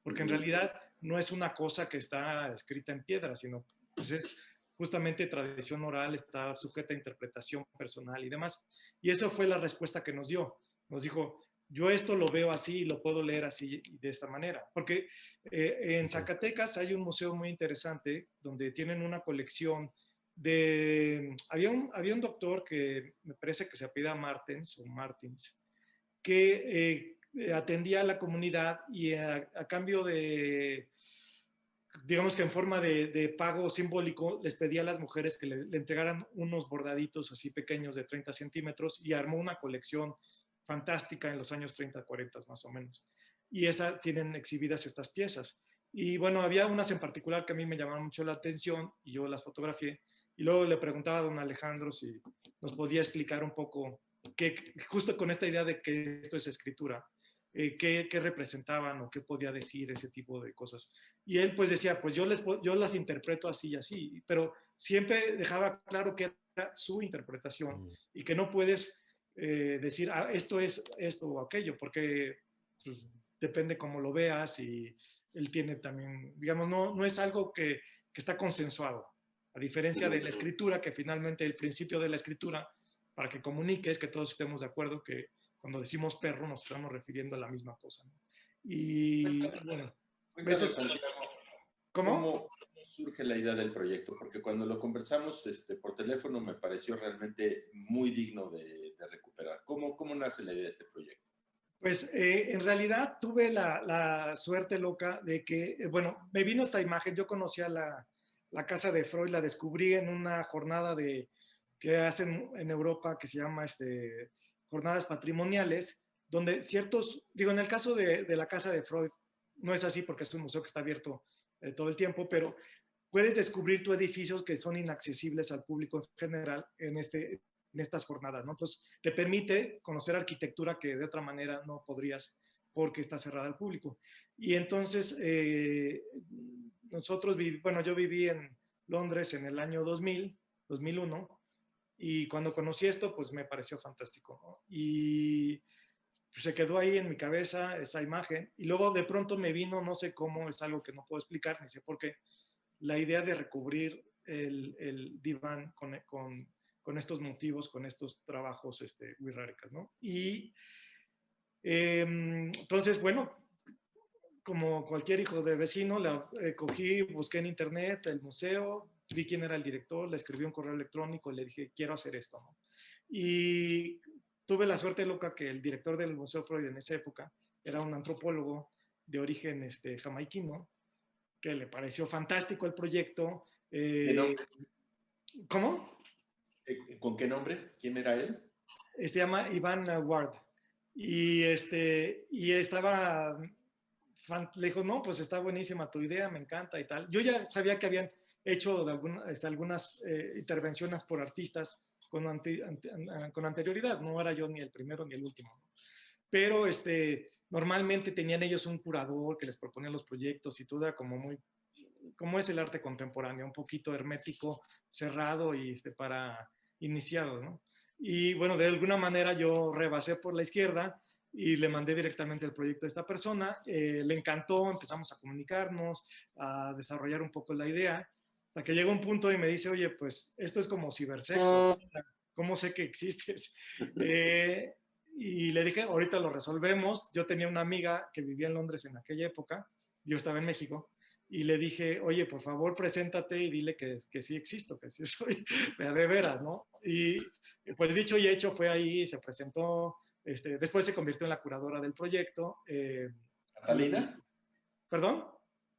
Porque en realidad no es una cosa que está escrita en piedra, sino pues es justamente tradición oral, está sujeta a interpretación personal y demás. Y eso fue la respuesta que nos dio. Nos dijo, yo esto lo veo así y lo puedo leer así de esta manera. Porque en Zacatecas hay un museo muy interesante donde tienen una colección de... Había un doctor que me parece que se apellida Martens o Martins, que atendía a la comunidad y a cambio de, digamos que en forma de pago simbólico, les pedía a las mujeres que le entregaran unos bordaditos así pequeños de 30 centímetros y armó una colección fantástica en los años 30, 40 más o menos. Y esa tienen exhibidas estas piezas. Y bueno, había unas en particular que a mí me llamaron mucho la atención y yo las fotografié. Y luego le preguntaba a don Alejandro si nos podía explicar un poco, que, justo con esta idea de que esto es escritura, qué representaban o qué podía decir ese tipo de cosas. Y él pues decía, pues yo las interpreto así y así, pero siempre dejaba claro que era su interpretación y que no puedes decir, ah, esto es esto o aquello, porque pues, depende cómo lo veas y él tiene también, digamos, no es algo que está consensuado, a diferencia de la escritura, que finalmente el principio de la escritura, para que comuniques, que todos estemos de acuerdo que cuando decimos perro nos estamos refiriendo a la misma cosa, ¿no? Y bueno, Cuéntanos, Santiago, ¿cómo? ¿cómo surge la idea del proyecto? Porque cuando lo conversamos por teléfono me pareció realmente muy digno de recuperar. ¿Cómo nace la idea de este proyecto? Pues en realidad tuve la suerte loca de que, bueno, me vino esta imagen, yo conocía la casa de Freud, la descubrí en una jornada que hacen en Europa que se llama jornadas patrimoniales, donde ciertos, digo, en el caso de la casa de Freud, no es así porque es un museo que está abierto todo el tiempo, pero puedes descubrir tus edificios que son inaccesibles al público en general en estas jornadas, ¿no? Entonces, te permite conocer arquitectura que de otra manera no podrías porque está cerrada al público. Y entonces, yo viví en Londres en el año 2001, y cuando conocí esto, pues me pareció fantástico, ¿no? Y pues, se quedó ahí en mi cabeza esa imagen, y luego de pronto me vino, no sé cómo, es algo que no puedo explicar, ni sé por qué, la idea de recubrir el diván con estos motivos, con estos trabajos wixárikas, ¿no? Y entonces, bueno, como cualquier hijo de vecino, cogí, busqué en internet el museo, vi quién era el director, le escribí un correo electrónico y le dije, quiero hacer esto, ¿no? Y tuve la suerte loca que el director del Museo Freud en esa época era un antropólogo de origen jamaiquino, que le pareció fantástico el proyecto. ¿Qué nombre? ¿Cómo? ¿Con qué nombre? ¿Quién era él? Se llama Iván Ward. Y, y estaba, le dijo, no, pues está buenísima tu idea, me encanta y tal. Yo ya sabía que habían hecho algunas intervenciones por artistas con anterioridad, no era yo ni el primero ni el último, ¿no? Pero normalmente tenían ellos un curador que les proponía los proyectos y todo era como es el arte contemporáneo, un poquito hermético, cerrado y para iniciados, ¿no? Y bueno, de alguna manera yo rebasé por la izquierda y le mandé directamente el proyecto a esta persona, le encantó, empezamos a comunicarnos, a desarrollar un poco la idea Hasta que llega un punto y me dice, oye, pues esto es como cibersexo, ¿cómo sé que existes? Y le dije, ahorita lo resolvemos. Yo tenía una amiga que vivía en Londres en aquella época, yo estaba en México, y le dije, oye, por favor, preséntate y dile que sí existo, que sí soy de veras, ¿no? Y pues dicho y hecho, fue ahí, se presentó, después se convirtió en la curadora del proyecto. ¿Catalina? ¿Perdón?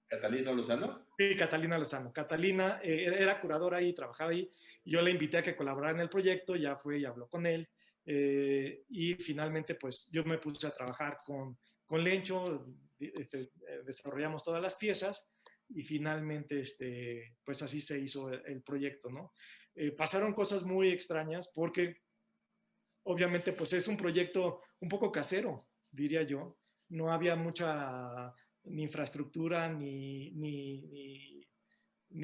¿Catalina Lozano? Sí, Catalina Lozano. Catalina era curadora ahí, trabajaba ahí. Y yo le invité a que colaborara en el proyecto, ya fue y habló con él. Y finalmente, pues yo me puse a trabajar con Lencho, desarrollamos todas las piezas y finalmente, pues así se hizo el proyecto, ¿no? Pasaron cosas muy extrañas porque obviamente, pues es un proyecto un poco casero, diría yo. No había mucha ni infraestructura ni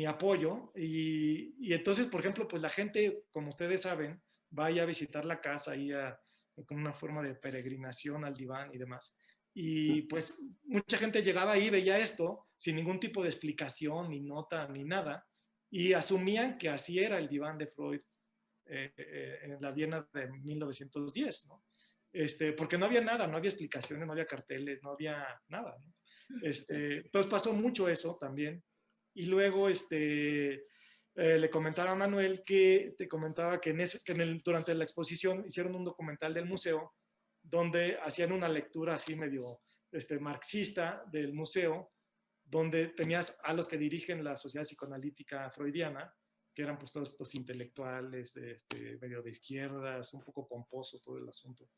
apoyo. Y entonces, por ejemplo, pues la gente, como ustedes saben, va a visitar la casa ahí como una forma de peregrinación al diván y demás. Y pues mucha gente llegaba ahí, veía esto sin ningún tipo de explicación, ni nota, ni nada, y asumían que así era el diván de Freud en la Viena de 1910, ¿no? Porque no había nada, no había explicaciones, no había carteles, no había nada, ¿no? Entonces pasó mucho eso también. Y luego le comentaba a Manuel que te comentaba que, durante la exposición hicieron un documental del museo donde hacían una lectura así medio marxista del museo, donde tenías a los que dirigen la Sociedad Psicoanalítica Freudiana, que eran pues todos estos intelectuales medio de izquierdas, un poco pomposo todo el asunto.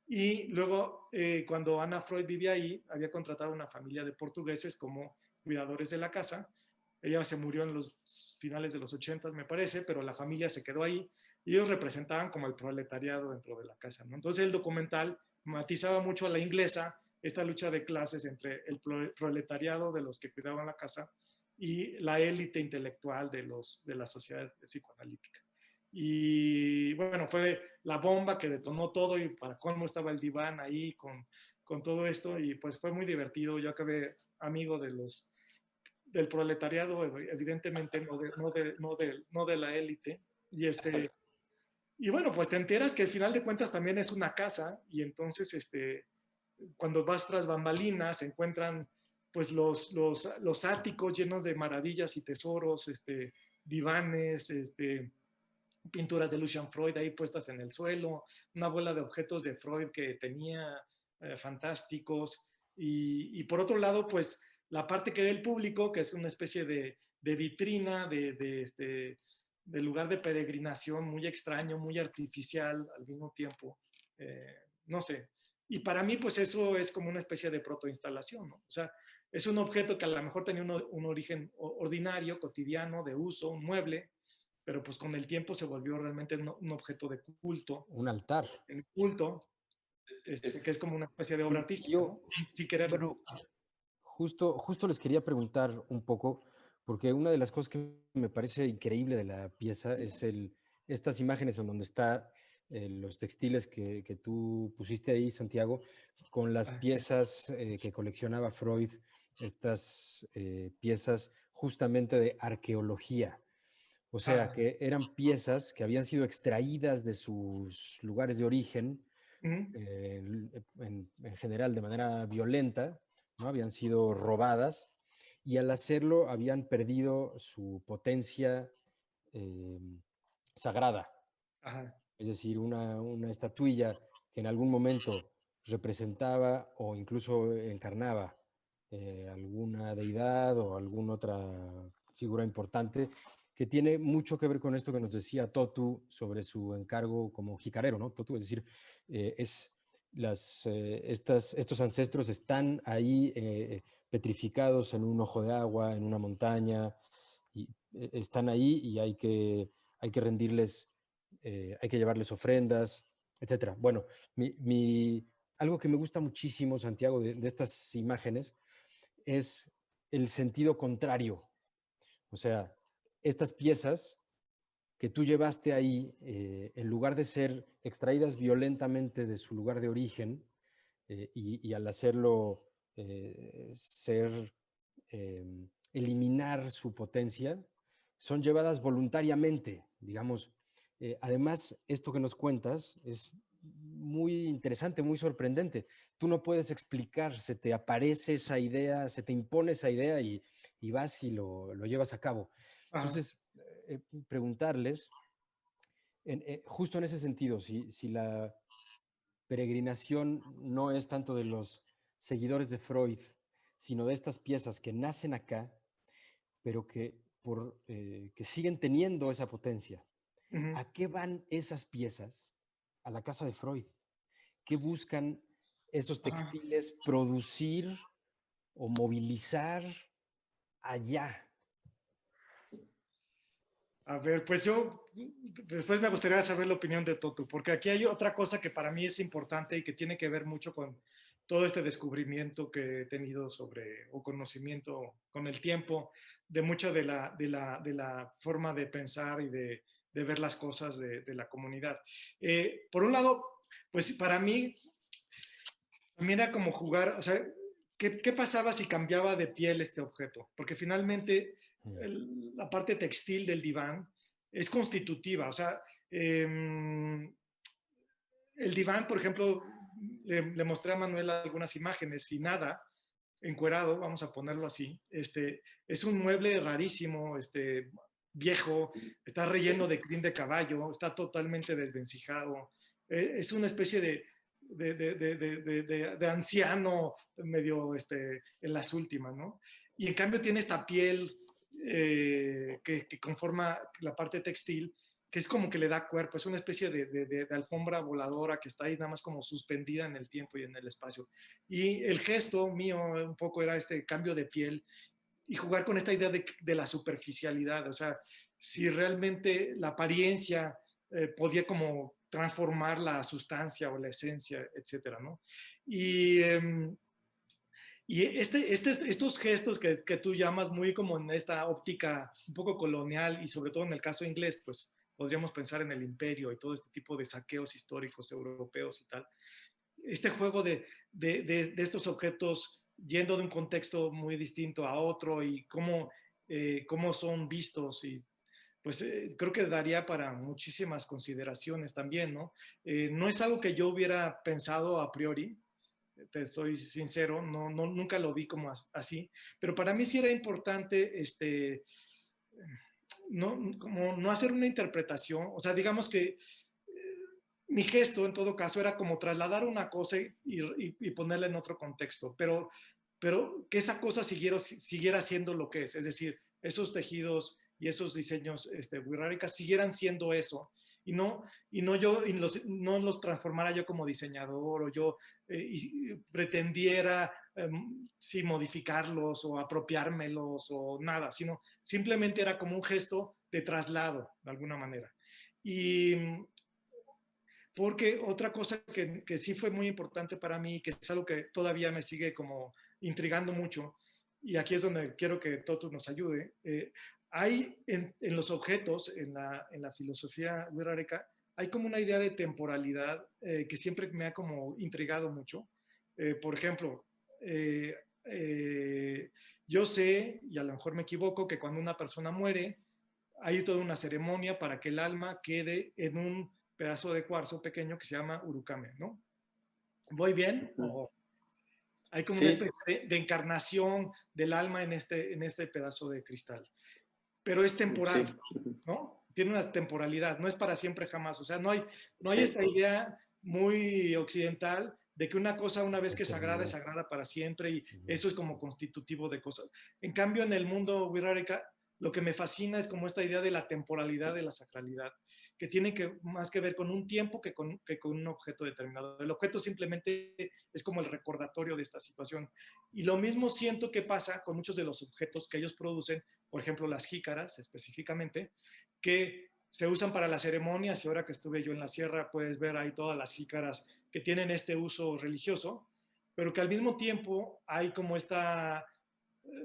Y luego, cuando Ana Freud vivía ahí, había contratado a una familia de portugueses como cuidadores de la casa. Ella se murió en los finales de los 80, me parece, pero la familia se quedó ahí y ellos representaban como el proletariado dentro de la casa, ¿no? Entonces el documental matizaba mucho a la inglesa esta lucha de clases entre el proletariado de los que cuidaban la casa y la élite intelectual de la sociedad psicoanalítica. Y bueno, fue la bomba que detonó todo y para cómo estaba el diván ahí con todo esto y pues fue muy divertido. Yo acabé amigo del proletariado, evidentemente no de la élite. Y bueno, pues te enteras que al final de cuentas también es una casa y entonces cuando vas tras bambalinas se encuentran pues los áticos llenos de maravillas y tesoros, divanes, pinturas de Lucian Freud ahí puestas en el suelo, una bola de objetos de Freud que tenía fantásticos. Y por otro lado, pues la parte que ve el público, que es una especie de vitrina, de lugar de peregrinación muy extraño, muy artificial al mismo tiempo. No sé. Y para mí, pues eso es como una especie de protoinstalación, ¿no? O sea, es un objeto que a lo mejor tenía un origen ordinario, cotidiano, de uso, un mueble, pero pues con el tiempo se volvió realmente un objeto de culto. Un altar. El culto, que es como una especie de obra artística, Yo, ¿no? Sin quererlo. bueno, justo les quería preguntar un poco, porque una de las cosas que me parece increíble de la pieza es estas imágenes en donde está los textiles que tú pusiste ahí, Santiago, con las piezas que coleccionaba Freud, estas piezas justamente de arqueología. O sea, que eran piezas que habían sido extraídas de sus lugares de origen, en general de manera violenta, ¿no? Habían sido robadas y al hacerlo habían perdido su potencia eh, sagrada. Ajá. Es decir, una estatuilla que en algún momento representaba o incluso encarnaba alguna deidad o alguna otra figura importante, que tiene mucho que ver con esto que nos decía Totu sobre su encargo como jicarero, ¿no? Totu, es decir, estos ancestros están ahí petrificados en un ojo de agua, en una montaña, y están ahí y hay que rendirles, hay que llevarles ofrendas, etcétera. Bueno, algo que me gusta muchísimo, Santiago, de estas imágenes es el sentido contrario. O sea, estas piezas que tú llevaste ahí, en lugar de ser extraídas violentamente de su lugar de origen, y al hacerlo eliminar su potencia, son llevadas voluntariamente, digamos. Además, esto que nos cuentas es muy interesante, muy sorprendente. Tú no puedes explicar, se te aparece esa idea, se te impone esa idea y vas y lo llevas a cabo. Ajá. Entonces, preguntarles, justo en ese sentido, si la peregrinación no es tanto de los seguidores de Freud, sino de estas piezas que nacen acá, pero que siguen teniendo esa potencia. Ujú. ¿A qué van esas piezas? A la casa de Freud. ¿Qué buscan esos Ajá. textiles producir o movilizar allá? A ver, pues yo después me gustaría saber la opinión de Toto, porque aquí hay otra cosa que para mí es importante y que tiene que ver mucho con todo este descubrimiento que he tenido sobre, o conocimiento con el tiempo, de mucha de la forma de pensar y de ver las cosas de la comunidad. Por un lado, pues para mí también era como jugar, o sea, ¿qué pasaba si cambiaba de piel este objeto? Porque finalmente Mm. la parte textil del diván es constitutiva, o sea, eh, el diván, por ejemplo, le mostré a Manuel algunas imágenes y nada, encuerado, vamos a ponerlo así, es un mueble rarísimo, viejo, está relleno de crin de caballo, está totalmente desvencijado, es una especie de anciano medio en las últimas, ¿no? Y en cambio tiene esta piel que conforma la parte textil, que es como que le da cuerpo, es una especie de alfombra voladora que está ahí nada más como suspendida en el tiempo y en el espacio. Y el gesto mío un poco era este cambio de piel y jugar con esta idea de la superficialidad, o sea, si realmente la apariencia podía como transformar la sustancia o la esencia, etcétera, ¿no? Y, y estos gestos que tú llamas muy como en esta óptica un poco colonial y sobre todo en el caso inglés, pues podríamos pensar en el imperio y todo este tipo de saqueos históricos europeos y tal. Este juego de estos objetos yendo de un contexto muy distinto a otro y cómo son vistos y pues creo que daría para muchísimas consideraciones también, ¿no? No es algo que yo hubiera pensado a priori, te soy sincero, nunca lo vi como así, pero para mí sí era importante como no hacer una interpretación, o sea, digamos que mi gesto en todo caso era como trasladar una cosa y ponerla en otro contexto, pero que esa cosa siguiera siendo lo que es decir, esos tejidos y esos diseños wixárikas siguieran siendo eso, no los transformara yo como diseñador o yo y pretendiera sí modificarlos o apropiármelos o nada, sino simplemente era como un gesto de traslado de alguna manera. Y porque otra cosa que sí fue muy importante para mí, que es algo que todavía me sigue como intrigando mucho, y aquí es donde quiero que Totu nos ayude, hay en los objetos, en la filosofía wixárika, hay como una idea de temporalidad que siempre me ha como intrigado mucho. Por ejemplo, eh, eh, yo sé, y a lo mejor me equivoco, que cuando una persona muere, hay toda una ceremonia para que el alma quede en un pedazo de cuarzo pequeño que se llama urukame, ¿no? ¿Voy bien? ¿O hay como una Sí, especie de encarnación del alma en este pedazo de cristal? Pero es sí, temporal, ¿no? Tiene una temporalidad, no es para siempre jamás. O sea, no hay sí, esta idea muy occidental de que una cosa una vez que es Eternidad. sagrada para siempre y Ujú. eso es como constitutivo de cosas. En cambio, en el mundo wixárika, lo que me fascina es como esta idea de la temporalidad de la sacralidad, que tiene más que ver con un tiempo que con un objeto determinado. El objeto simplemente es como el recordatorio de esta situación. Y lo mismo siento que pasa con muchos de los objetos que ellos producen, por ejemplo, las jícaras específicamente, que se usan para las ceremonias y ahora que estuve yo en la sierra puedes ver ahí todas las jícaras que tienen este uso religioso, pero que al mismo tiempo hay como esta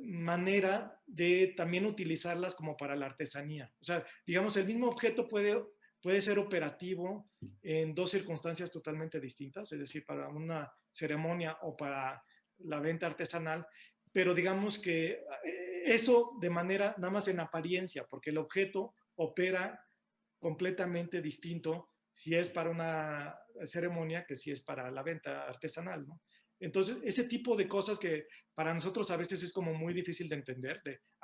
manera de también utilizarlas como para la artesanía. O sea, digamos, el mismo objeto puede ser operativo en dos circunstancias totalmente distintas, es decir, para una ceremonia o para la venta artesanal, pero digamos que eso de manera nada más en apariencia, porque el objeto opera completamente distinto si es para una ceremonia que si es para la venta artesanal, ¿no? Entonces, ese tipo de cosas que para nosotros a veces es como muy difícil de entender,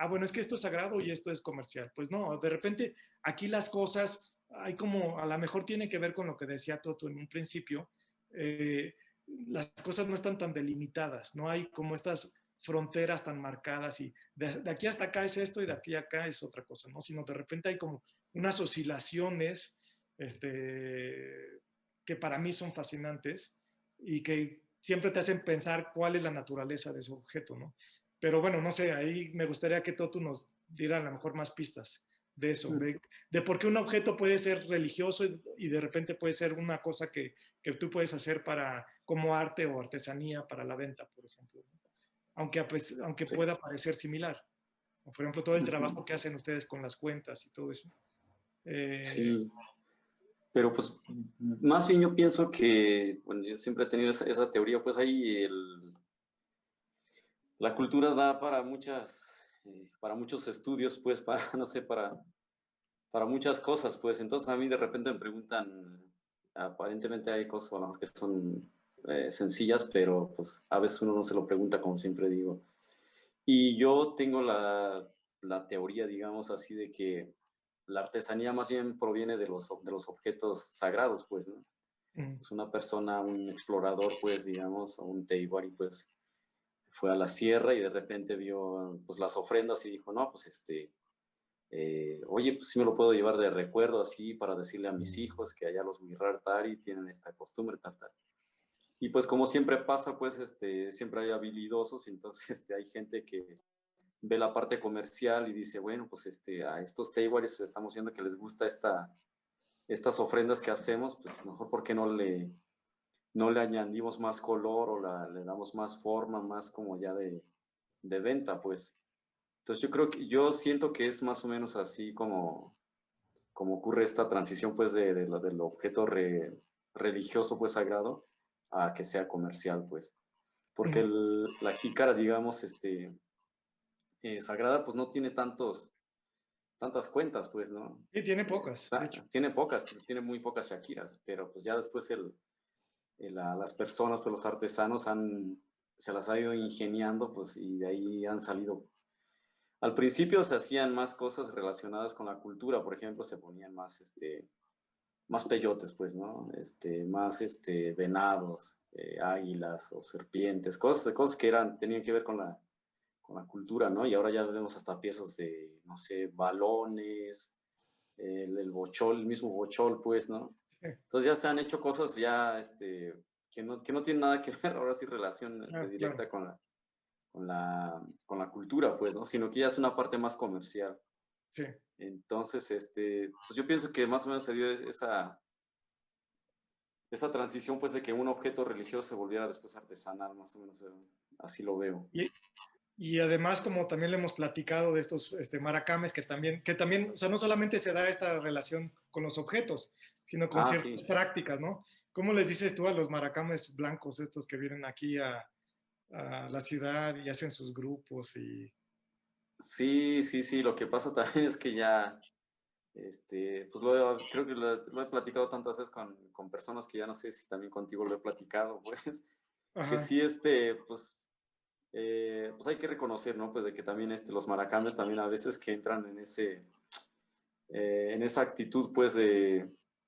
bueno, es que esto es sagrado y esto es comercial. Pues no, de repente aquí las cosas, hay como, a lo mejor tiene que ver con lo que decía Toto en un principio, las cosas no están tan delimitadas, no hay como estas fronteras tan marcadas y de aquí hasta acá es esto y de aquí a acá es otra cosa, ¿no? Sino de repente hay como unas oscilaciones que para mí son fascinantes y que siempre te hacen pensar cuál es la naturaleza de ese objeto, ¿no? Pero bueno, no sé, ahí me gustaría que Toto nos diera a lo mejor más pistas de eso, de por qué un objeto puede ser religioso y de repente puede ser una cosa que tú puedes hacer para, como arte o artesanía para la venta, por ejemplo, ¿no? Aunque Sí. pueda parecer similar. O, por ejemplo, todo el trabajo que hacen ustedes con las cuentas y todo eso. Sí, pero pues más bien yo pienso que, bueno, yo siempre he tenido esa teoría, pues ahí la cultura da para muchos estudios, pues, para, no sé, para muchas cosas, pues. Entonces a mí de repente me preguntan, aparentemente hay cosas a lo mejor que son sencillas, pero pues a veces uno no se lo pregunta, como siempre digo. Y yo tengo la teoría, digamos así, de que la artesanía más bien proviene de los objetos sagrados, pues, ¿no? Es una persona, un explorador, pues, digamos, o un Teiwari, pues, fue a la sierra y de repente vio, pues, las ofrendas y dijo, no, pues, oye, pues sí me lo puedo llevar de recuerdo así para decirle a mis hijos que allá los Mirartari tienen esta costumbre, tal, tal. Y pues como siempre pasa, pues, siempre hay habilidosos, entonces, hay gente que ve la parte comercial y dice, bueno, pues, a estos Teiwaris estamos viendo que les gusta estas ofrendas que hacemos, pues mejor porque no le añadimos más color o le damos más forma, más como ya de venta, pues. Entonces yo siento que es más o menos así como ocurre esta transición, pues, del objeto religioso, pues, sagrado, a que sea comercial, pues. Porque la jícara, digamos, sagrada, pues, no tiene tantas cuentas, pues, ¿no? Sí, tiene pocas, de hecho. Tiene muy pocas shakiras, pero pues ya después las personas, pues los artesanos se las han ido ingeniando, pues, y de ahí han salido. Al principio se hacían más cosas relacionadas con la cultura, por ejemplo, se ponían más peyotes, pues, ¿no? Más venados, águilas o serpientes, cosas que tenían que ver con la cultura, ¿no? Y ahora ya vemos hasta piezas de, no sé, balones, el bochol, el mismo bochol, pues, ¿no? Entonces ya se han hecho cosas ya, que no tienen nada que ver, ahora sí, relación directa Claro. con la cultura, pues, ¿no? Sino que ya es una parte más comercial. Sí. Entonces, pues yo pienso que más o menos se dio esa transición, pues, de que un objeto religioso se volviera después artesanal, más o menos, así lo veo. Y además, como también le hemos platicado de estos maracames, que también, o sea, no solamente se da esta relación con los objetos, sino con ciertas Sí. prácticas, ¿no? ¿Cómo les dices tú a los maracames blancos, estos que vienen aquí a la ciudad y hacen sus grupos? Sí, lo que pasa también es que ya, pues creo que lo he platicado tantas veces con personas que ya no sé si también contigo lo he platicado, pues, que Ajá. sí, pues hay que reconocer, ¿no? Pues de que también los maracames también a veces que entran en esa actitud, pues,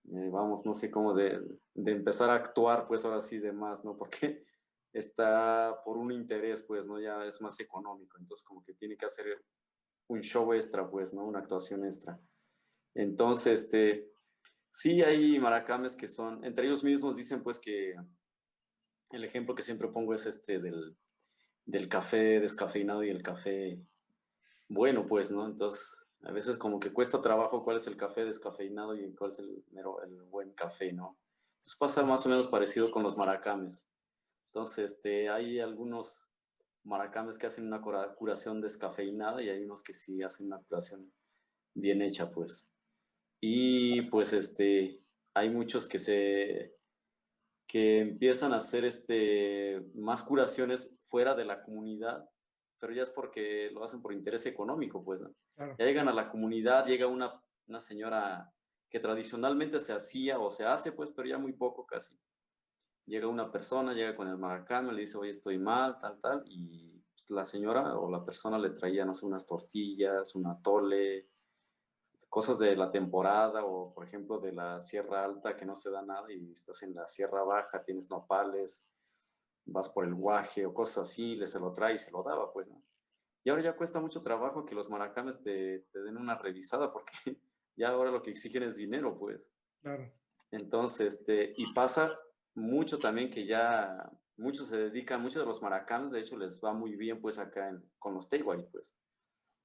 vamos, no sé cómo, de empezar a actuar, pues, ahora sí, de más, ¿no? Porque está por un interés, pues, ¿no? Ya es más económico, entonces como que tiene que hacer un show extra, pues, ¿no? Una actuación extra. Entonces, sí hay maracames que son, entre ellos mismos dicen, pues, que el ejemplo que siempre pongo es del café descafeinado y el café bueno, pues, ¿no? Entonces, a veces como que cuesta trabajo cuál es el café descafeinado y cuál es el buen café, ¿no? Entonces pasa más o menos parecido con los maracames. Entonces, hay algunos maracames que hacen una curación descafeinada y hay unos que sí hacen una curación bien hecha, pues. Y pues, hay muchos que empiezan a hacer más curaciones fuera de la comunidad pero ya es porque lo hacen por interés económico, pues, ¿no? Claro. Ya llegan a la comunidad, llega una señora que tradicionalmente se hacía o se hace, pues, pero ya muy poco casi. Llega una persona, llega con el maracame, le dice, oye, estoy mal, tal, tal, y pues, la señora o la persona le traía, no sé, unas tortillas, un atole, cosas de la temporada o, por ejemplo, de la Sierra Alta que no se da nada y estás en la Sierra Baja, tienes nopales, vas por el Guaje o cosas así, le se lo trae y se lo daba, pues, ¿no? Y ahora ya cuesta mucho trabajo que los maracames te den una revisada porque ya ahora lo que exigen es dinero, pues. Claro. Entonces, y pasa mucho también que ya muchos se dedican, muchos de los maracames, de hecho, les va muy bien, pues, acá con los Teiwari, pues.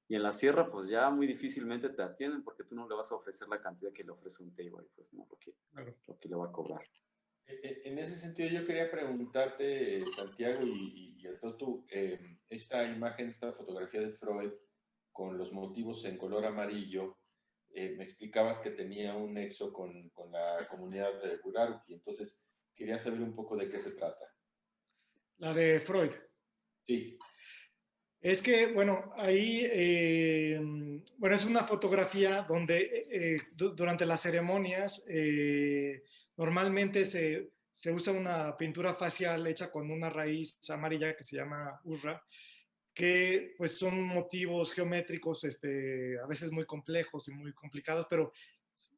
Y en la sierra, pues, ya muy difícilmente te atienden porque tú no le vas a ofrecer la cantidad que le ofrece un Teiwari, pues, ¿no? Claro. Lo que le va a cobrar. En ese sentido, yo quería preguntarte, Santiago y a Totu, esta imagen, esta fotografía de Freud con los motivos en color amarillo, me explicabas que tenía un nexo con la comunidad de Guraruki, entonces quería saber un poco de qué se trata. La de Freud. Sí. Es que, bueno, ahí, bueno, es una fotografía donde durante las ceremonias normalmente se usa una pintura facial hecha con una raíz amarilla que se llama urra, que pues son motivos geométricos a veces muy complejos y muy complicados, pero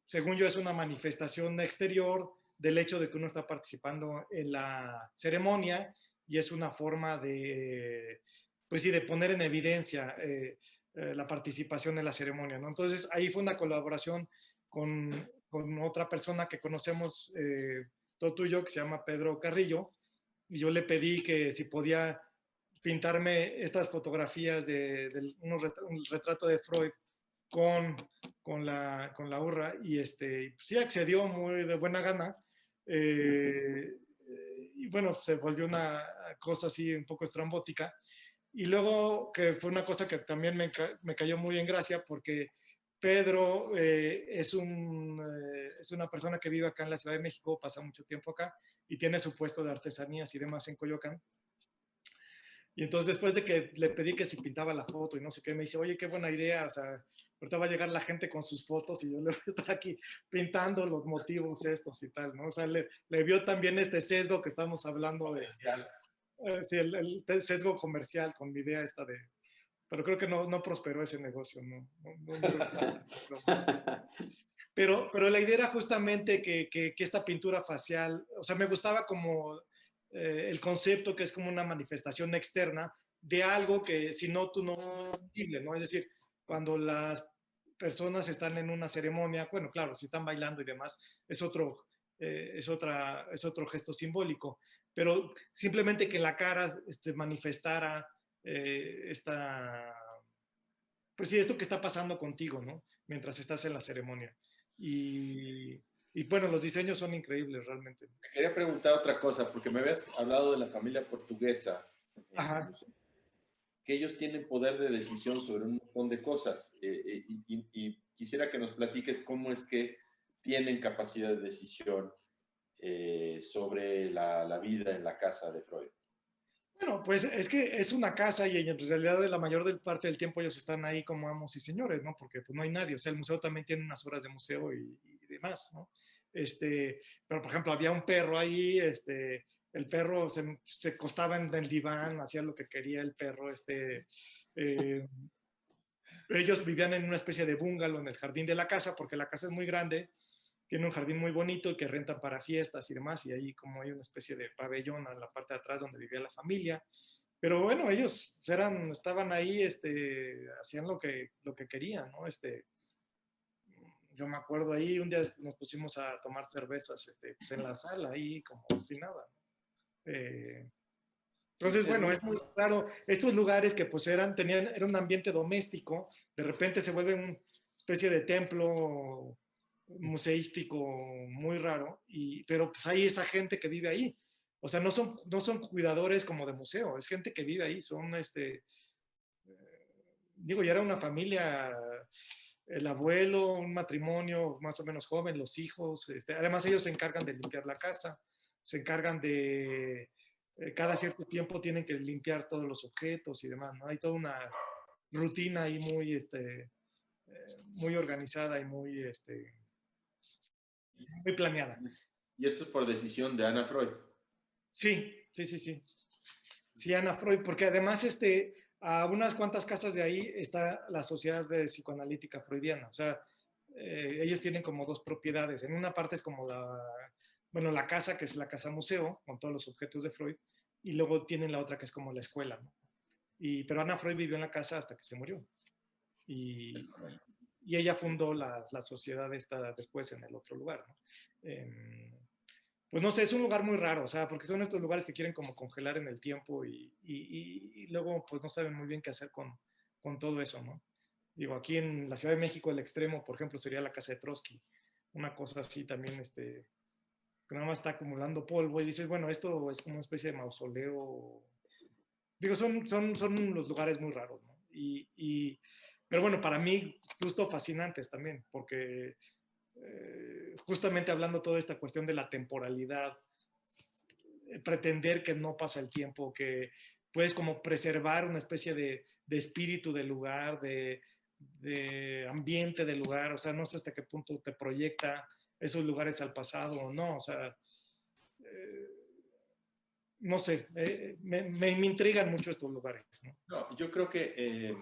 según yo es una manifestación exterior del hecho de que uno está participando en la ceremonia y es una forma de, pues sí, de poner en evidencia la participación en la ceremonia, ¿no? Entonces ahí fue una colaboración con otra persona que conocemos, todo tuyo, que se llama Pedro Carrillo, y yo le pedí que si podía pintarme estas fotografías un retrato de Freud con, con la urra y sí accedió muy de buena gana. Y bueno, se volvió una cosa así un poco estrambótica. Y luego que fue una cosa que también me cayó muy en gracia porque Pedro es una persona que vive acá en la Ciudad de México, pasa mucho tiempo acá y tiene su puesto de artesanías y demás en Coyoacán. Y entonces después de que le pedí que si pintaba la foto y no sé qué, me dice, oye, qué buena idea, o sea, ahorita va a llegar la gente con sus fotos y yo le voy a estar aquí pintando los motivos estos y tal, ¿no? O sea, le vio también este sesgo que estamos hablando de, sí, el sesgo comercial con mi idea esta de, pero creo que no prosperó ese negocio, pero la idea era justamente que esta pintura facial, o sea, me gustaba como el concepto que es como una manifestación externa de algo que si no, tú no es posible, ¿no? Es decir, cuando las personas están en una ceremonia, bueno, claro, si están bailando y demás, es otro gesto simbólico, pero simplemente que la cara manifestara pues sí, esto que está pasando contigo, ¿no? Mientras estás en la ceremonia. Y bueno, los diseños son increíbles realmente. Te quería preguntar otra cosa, porque me habías hablado de la familia portuguesa en el Ajá. museo, que ellos tienen poder de decisión sobre un montón de cosas, y quisiera que nos platiques cómo es que tienen capacidad de decisión sobre la vida en la casa de Freud. Bueno, pues es que es una casa y en realidad la mayor parte del tiempo ellos están ahí como amos y señores, ¿no? Porque pues no hay nadie, o sea, el museo también tiene unas horas de museo y demás, ¿no? Pero por ejemplo, había un perro ahí, el perro se acostaba en el diván, hacía lo que quería el perro, eh, ellos vivían en una especie de bungalow en el jardín de la casa, porque la casa es muy grande, tiene un jardín muy bonito que rentan para fiestas y demás, y ahí como hay una especie de pabellón en la parte de atrás donde vivía la familia. Pero bueno, ellos estaban ahí, hacían lo que querían, ¿no? Yo me acuerdo ahí, un día nos pusimos a tomar cervezas pues en la sala, ahí como sin nada. Entonces, bueno, es muy claro, estos lugares que pues era un ambiente doméstico, de repente se vuelve una especie de templo museístico muy raro, pero pues hay esa gente que vive ahí. O sea, no son cuidadores como de museo, es gente que vive ahí, digo, ya era una familia, el abuelo, un matrimonio más o menos joven, los hijos, además ellos se encargan de limpiar la casa, se encargan cada cierto tiempo tienen que limpiar todos los objetos y demás, ¿no? Hay toda una rutina ahí muy organizada y muy planeada. Y esto es por decisión de Ana Freud. Sí, sí, sí, sí. Sí, Ana Freud, porque además a unas cuantas casas de ahí está la Sociedad de Psicoanalítica Freudiana. O sea, ellos tienen como dos propiedades. En una parte es como la casa, que es la casa museo, con todos los objetos de Freud, y luego tienen la otra que es como la escuela, ¿no? Pero Ana Freud vivió en la casa hasta que se murió. Y, y ella fundó la sociedad esta después en el otro lugar, ¿no? Pues no sé, es un lugar muy raro, o sea, porque son estos lugares que quieren como congelar en el tiempo y luego pues no saben muy bien qué hacer con todo eso, ¿no? Digo, aquí en la Ciudad de México el extremo, por ejemplo, sería la casa de Trotsky, una cosa así también, que nada más está acumulando polvo y dices, bueno, esto es como una especie de mausoleo. Digo, son los lugares muy raros, ¿no? Pero bueno, para mí, justo fascinantes también, porque justamente hablando toda esta cuestión de la temporalidad, pretender que no pasa el tiempo, que puedes como preservar una especie de espíritu del lugar, de ambiente del lugar, o sea, no sé hasta qué punto te proyecta esos lugares al pasado o no, o sea, eh, no sé, me intrigan mucho estos lugares, ¿no? No, yo creo que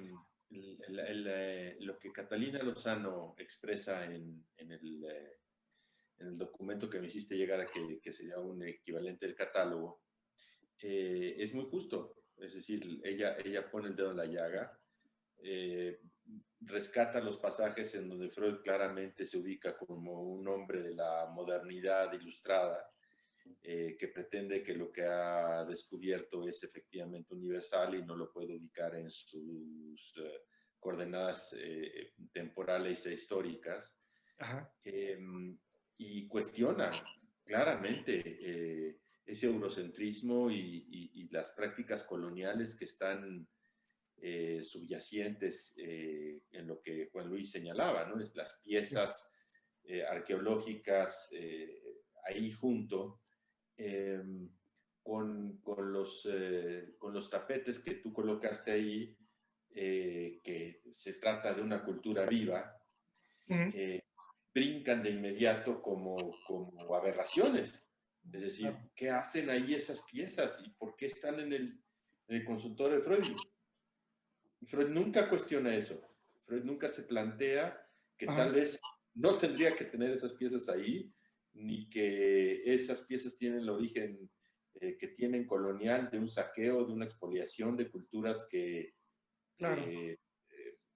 lo que Catalina Lozano expresa en el documento que me hiciste llegar a que sería un equivalente del catálogo, es muy justo. Es decir, ella pone el dedo en la llaga, eh, rescata los pasajes en donde Freud claramente se ubica como un hombre de la modernidad ilustrada, que pretende que lo que ha descubierto es efectivamente universal y no lo puede ubicar en sus coordenadas temporales e históricas. Ajá. Y cuestiona claramente ese eurocentrismo y las prácticas coloniales que están subyacentes en lo que Juan Luis señalaba, ¿no? Es las piezas arqueológicas ahí junto, eh, con los tapetes que tú colocaste ahí, que se trata de una cultura viva, Uh-huh. brincan de inmediato como aberraciones. Es decir, Claro. ¿qué hacen ahí esas piezas y por qué están en el consultorio de Freud? Y Freud nunca cuestiona eso. Freud nunca se plantea que Ajá. tal vez no tendría que tener esas piezas ahí, ni que esas piezas tienen el origen que tienen colonial de un saqueo, de una expoliación de culturas Claro. que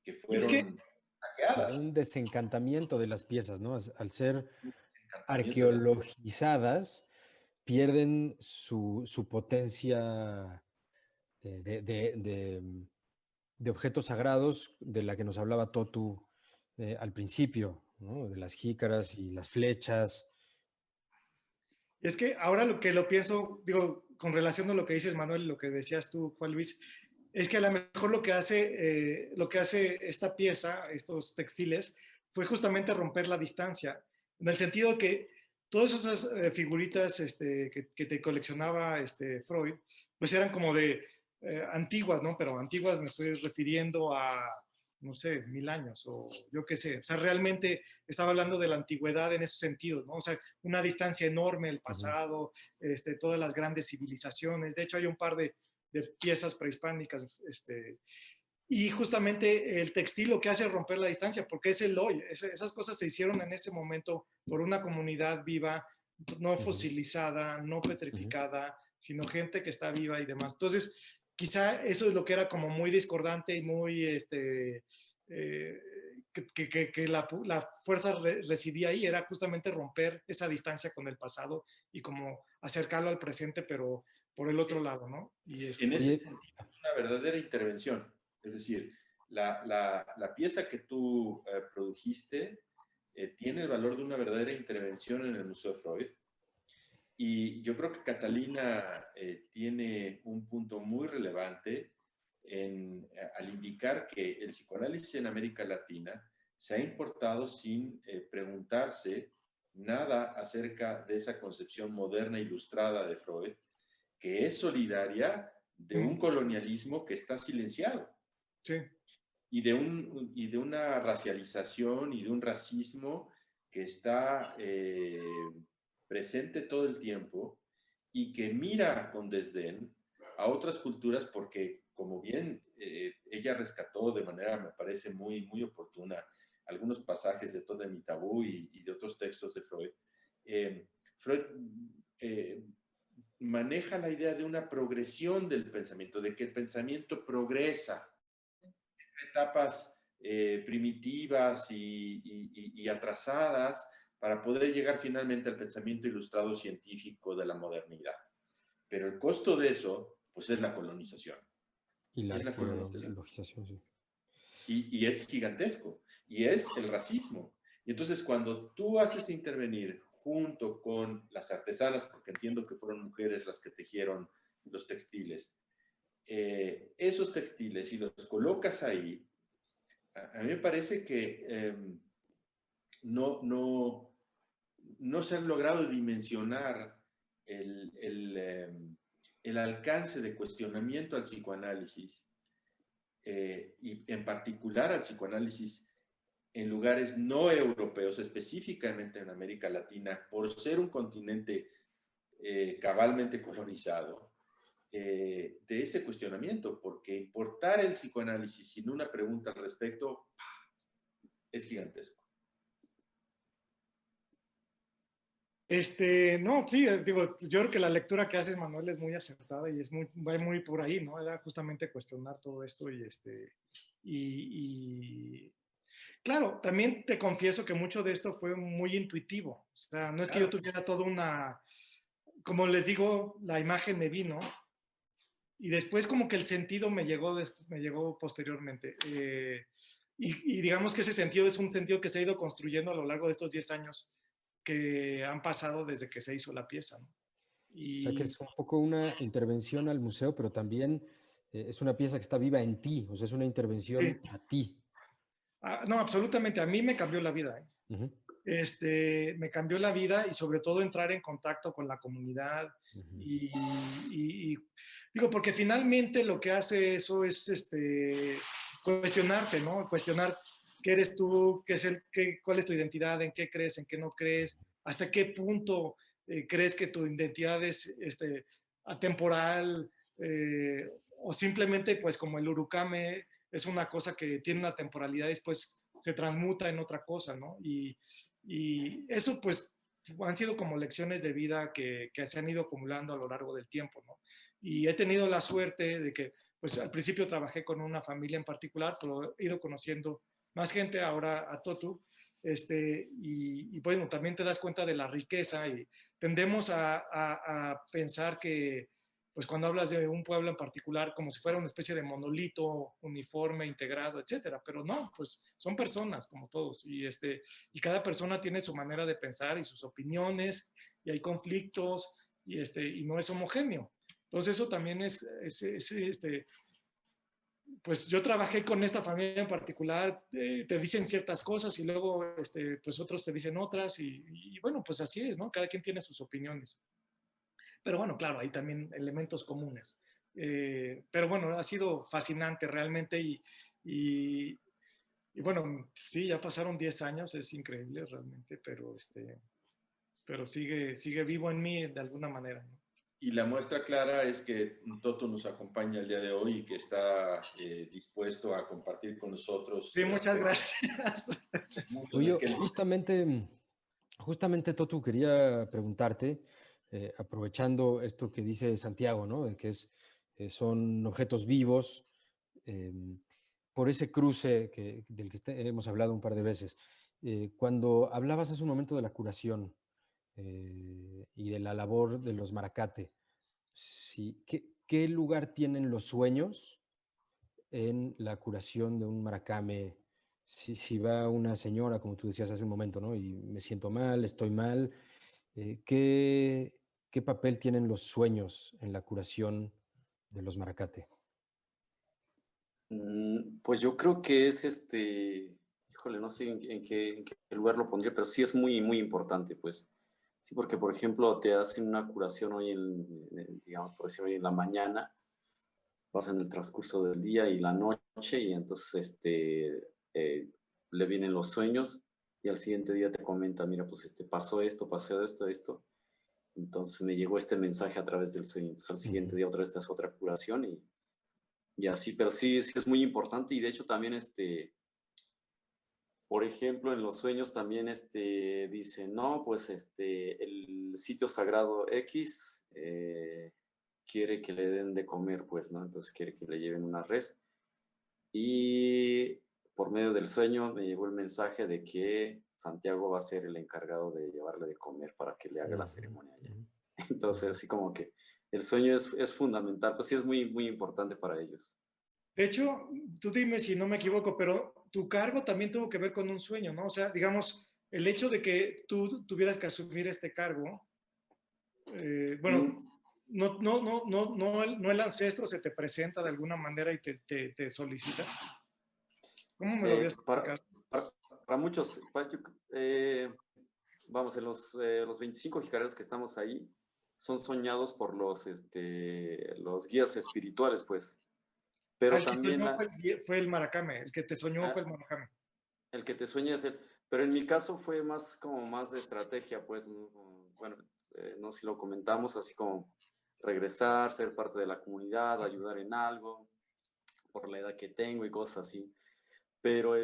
Y es que, fueron De un saqueadas. desencantamiento de las piezas, ¿no? Al ser Un encantamiento de las arqueologizadas, pierden su potencia de objetos sagrados de la que nos hablaba Totu al principio, ¿no? De las jícaras y las flechas. es que ahora lo que lo pienso, digo, con relación a lo que dices, Manuel, lo que decías tú, Juan Luis, es que a lo mejor lo que hace esta pieza, estos textiles, fue justamente romper la distancia, en el sentido que todas esas figuritas que te coleccionaba Freud, pues eran como de antiguas, ¿no? Pero antiguas me estoy refiriendo a, no sé, 1000 años o yo qué sé. O sea, realmente estaba hablando de la antigüedad en esos sentidos, ¿no? O sea, una distancia enorme, el Ujú. pasado, todas las grandes civilizaciones. De hecho, hay un par de piezas prehispánicas, y justamente el textil lo que hace es romper la distancia, porque es el hoy. Esas cosas se hicieron en ese momento por una comunidad viva, no Ujú. fosilizada, no Ujú. petrificada, sino gente que está viva y demás. Entonces, quizá eso es lo que era como muy discordante y muy, que la fuerza residía ahí, era justamente romper esa distancia con el pasado y como acercarlo al presente, pero por el otro lado, ¿no? En ese Oye, sentido, es una verdadera intervención. Es decir, la pieza que tú produjiste tiene el valor de una verdadera intervención en el Museo de Freud. Y yo creo que Catalina tiene un punto muy relevante al indicar que el psicoanálisis en América Latina se ha importado sin preguntarse nada acerca de esa concepción moderna ilustrada de Freud, que es solidaria de un colonialismo que está silenciado. Sí. Y de una racialización y de un racismo que está presente todo el tiempo y que mira con desdén a otras culturas porque, como bien ella rescató de manera, me parece, muy, muy oportuna algunos pasajes de Todo mi tabú y de otros textos de Freud, Freud maneja la idea de una progresión del pensamiento, de que el pensamiento progresa etapas primitivas y atrasadas para poder llegar finalmente al pensamiento ilustrado científico de la modernidad. Pero el costo de eso, pues es la colonización. Y la Es la colonización. arqueologización, sí. Y es gigantesco. Y es el racismo. Y entonces cuando tú haces intervenir junto con las artesanas, porque entiendo que fueron mujeres las que tejieron los textiles, esos textiles y los colocas ahí, a mí me parece que no se han logrado dimensionar el alcance de cuestionamiento al psicoanálisis y en particular al psicoanálisis en lugares no europeos, específicamente en América Latina, por ser un continente cabalmente colonizado, de ese cuestionamiento, porque importar el psicoanálisis sin una pregunta al respecto es gigantesco. No, sí, digo, yo creo que la lectura que haces, Manuel, es muy acertada y va muy por ahí, ¿no? Era justamente cuestionar todo esto y claro, también te confieso que mucho de esto fue muy intuitivo. O sea, no es que yo tuviera toda como les digo, la imagen me vino y después como que el sentido me llegó posteriormente. Y digamos que ese sentido es un sentido que se ha ido construyendo a lo largo de estos 10 años que han pasado desde que se hizo la pieza, ¿no? O sea, que es un poco una intervención al museo, pero también es una pieza que está viva en ti, o sea, es una intervención Sí. a ti. No, absolutamente, a mí me cambió la vida, ¿eh? Uh-huh. Me cambió la vida y sobre todo entrar en contacto con la comunidad Uh-huh. y digo, porque finalmente lo que hace eso es cuestionarte, ¿no? Cuestionar qué eres tú, cuál es tu identidad, en qué crees, en qué no crees, hasta qué punto crees que tu identidad es atemporal o simplemente pues como el urukame es una cosa que tiene una temporalidad y después se transmuta en otra cosa, ¿no? Y eso pues han sido como lecciones de vida que se han ido acumulando a lo largo del tiempo, ¿no? Y he tenido la suerte de que, pues al principio trabajé con una familia en particular, pero he ido conociendo más gente, ahora a Totu, y bueno, también te das cuenta de la riqueza y tendemos a pensar que, pues cuando hablas de un pueblo en particular, como si fuera una especie de monolito, uniforme, integrado, etcétera, pero no, pues son personas como todos y cada persona tiene su manera de pensar y sus opiniones y hay conflictos y no es homogéneo. Entonces eso también pues yo trabajé con esta familia en particular, te dicen ciertas cosas y luego pues otros te dicen otras y bueno, pues así es, ¿no? Cada quien tiene sus opiniones. Pero bueno, claro, hay también elementos comunes. Pero bueno, ha sido fascinante realmente y bueno, sí, ya pasaron 10 años, es increíble realmente, pero sigue vivo en mí de alguna manera, ¿no? Y la muestra clara es que Toto nos acompaña el día de hoy y que está dispuesto a compartir con nosotros. Sí, muchas gracias. Oye, justamente Totu, quería preguntarte, aprovechando esto que dice Santiago, ¿no? De que son objetos vivos, eh, por ese cruce del que hemos hablado un par de veces. Cuando hablabas hace un momento de la curación y de la labor de los maracate, sí, ¿qué lugar tienen los sueños en la curación de un maracame? Si va una señora, como tú decías hace un momento, ¿no? Y me siento mal, estoy mal, ¿qué papel tienen los sueños en la curación de los maracate? Pues yo creo que es híjole, no sé en qué lugar lo pondría, pero sí es muy, muy importante, pues. Sí, porque por ejemplo te hacen una curación hoy digamos, por decir hoy en la mañana, pasa en el transcurso del día y la noche y entonces le vienen los sueños y al siguiente día te comenta, mira, pues pasó esto. Entonces me llegó este mensaje a través del sueño. Entonces al siguiente día otra vez te hace otra curación y así, pero sí, sí es muy importante y de hecho también por ejemplo, en los sueños también dice, no, pues el sitio sagrado X quiere que le den de comer, pues, ¿no? Entonces quiere que le lleven una res. Y por medio del sueño me llegó el mensaje de que Santiago va a ser el encargado de llevarle de comer para que le haga la ceremonia allá. Entonces, así como que el sueño es fundamental, pues sí es muy, muy importante para ellos. De hecho, tú dime si no me equivoco, pero tu cargo también tuvo que ver con un sueño, ¿no? O sea, digamos, el hecho de que tú tuvieras que asumir este cargo, bueno, no el ancestro se te presenta de alguna manera y te solicita. ¿Cómo me lo habías explicado? Para muchos, vamos, en los 25 jicareros que estamos ahí, son soñados por los guías espirituales, pues. Pero el también que soñó fue el maracame, el que te soñó fue el maracame. el que te sueña es él. Pero en mi caso fue más de estrategia, pues, bueno, no sé si lo comentamos, así como regresar, ser parte de la comunidad, ayudar en algo, por la edad que tengo y cosas así. Pero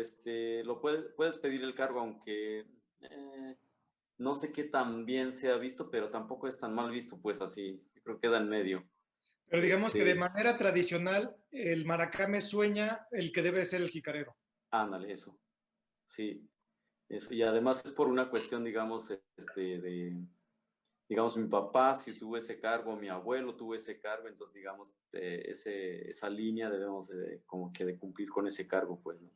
puedes pedir el cargo, aunque no sé qué tan bien se ha visto, pero tampoco es tan mal visto, pues así, creo que queda en medio. Pero digamos que de manera tradicional, el maracame sueña el que debe ser el jicarero. Ándale, eso. Sí, eso. Y además es por una cuestión, digamos, digamos, mi papá si tuvo ese cargo, mi abuelo tuvo ese cargo, entonces, digamos, esa línea debemos como que de cumplir con ese cargo, pues, ¿no?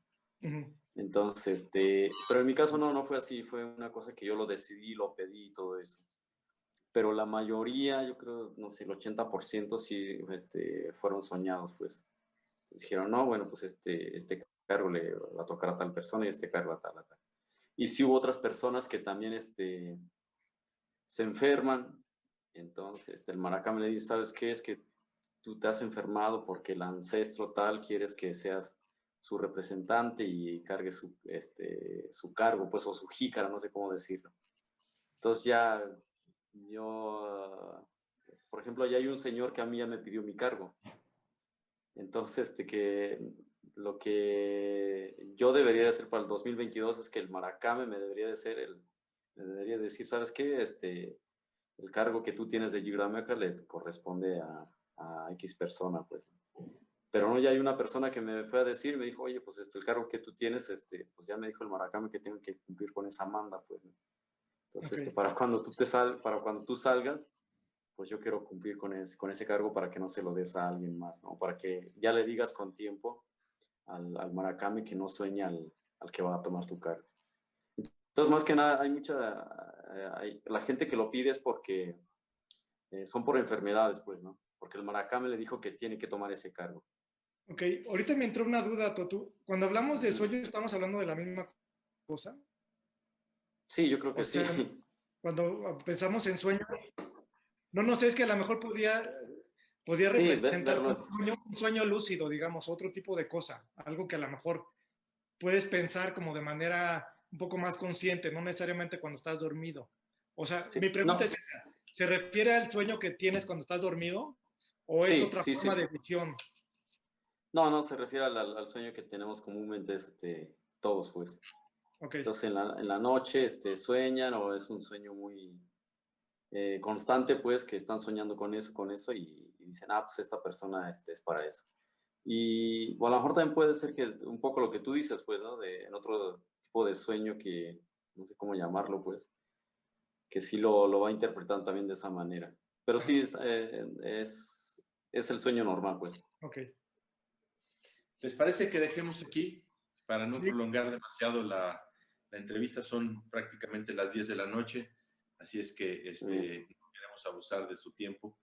Entonces, pero en mi caso no fue así, fue una cosa que yo lo decidí, lo pedí y todo eso. Pero la mayoría, yo creo, no sé, el 80% sí fueron soñados, pues. Entonces dijeron, no, bueno, pues este cargo le va a tocar a tal persona y este cargo a tal. Y sí hubo otras personas que también se enferman. Entonces el maracame le dice, ¿sabes qué? Es que tú te has enfermado porque el ancestro tal quieres que seas su representante y cargue su cargo, pues, o su jícara, no sé cómo decirlo. Entonces ya yo, por ejemplo, ya hay un señor que a mí ya me pidió mi cargo. Entonces, que lo que yo debería de hacer para el 2022 es que el maracame me debería debería decir, ¿sabes qué? El cargo que tú tienes de Yigrameca le corresponde a X persona, pues. Pero no, ya hay una persona que me fue a decir, me dijo, oye, pues el cargo que tú tienes, pues ya me dijo el maracame que tengo que cumplir con esa manda, pues. Entonces, Okay. para cuando tú salgas, pues yo quiero cumplir con ese cargo para que no se lo des a alguien más, ¿no? Para que ya le digas con tiempo al maracame que no sueña al que va a tomar tu cargo. Entonces, más que nada, la gente que lo pide es porque son por enfermedades, pues, ¿no? Porque el maracame le dijo que tiene que tomar ese cargo. Ok, ahorita me entró una duda, Totu. Cuando hablamos de sueño, ¿estamos hablando de la misma cosa? Sí, yo creo que O sea, sí. cuando pensamos en sueño, no sé, es que a lo mejor podía Sí, representar verlo. un sueño lúcido, digamos, otro tipo de cosa, algo que a lo mejor puedes pensar como de manera un poco más consciente, no necesariamente cuando estás dormido. O sea, Sí, mi pregunta no, es esa, ¿se refiere al sueño que tienes cuando estás dormido o es sí, otra sí, forma sí. de visión? No, se refiere al sueño que tenemos comúnmente todos, pues. Okay. Entonces, en la noche sueñan o es un sueño muy constante, pues, que están soñando con eso y dicen, pues esta persona es para eso. Y o a lo mejor también puede ser que un poco lo que tú dices, pues, ¿no? En otro tipo de sueño que, no sé cómo llamarlo, pues, que sí lo va interpretando también de esa manera. Pero sí, es el sueño normal, pues. Ok. ¿Les parece que dejemos aquí para no Sí. prolongar demasiado la entrevista? Son prácticamente las 10 de la noche, así es que no queremos abusar de su tiempo.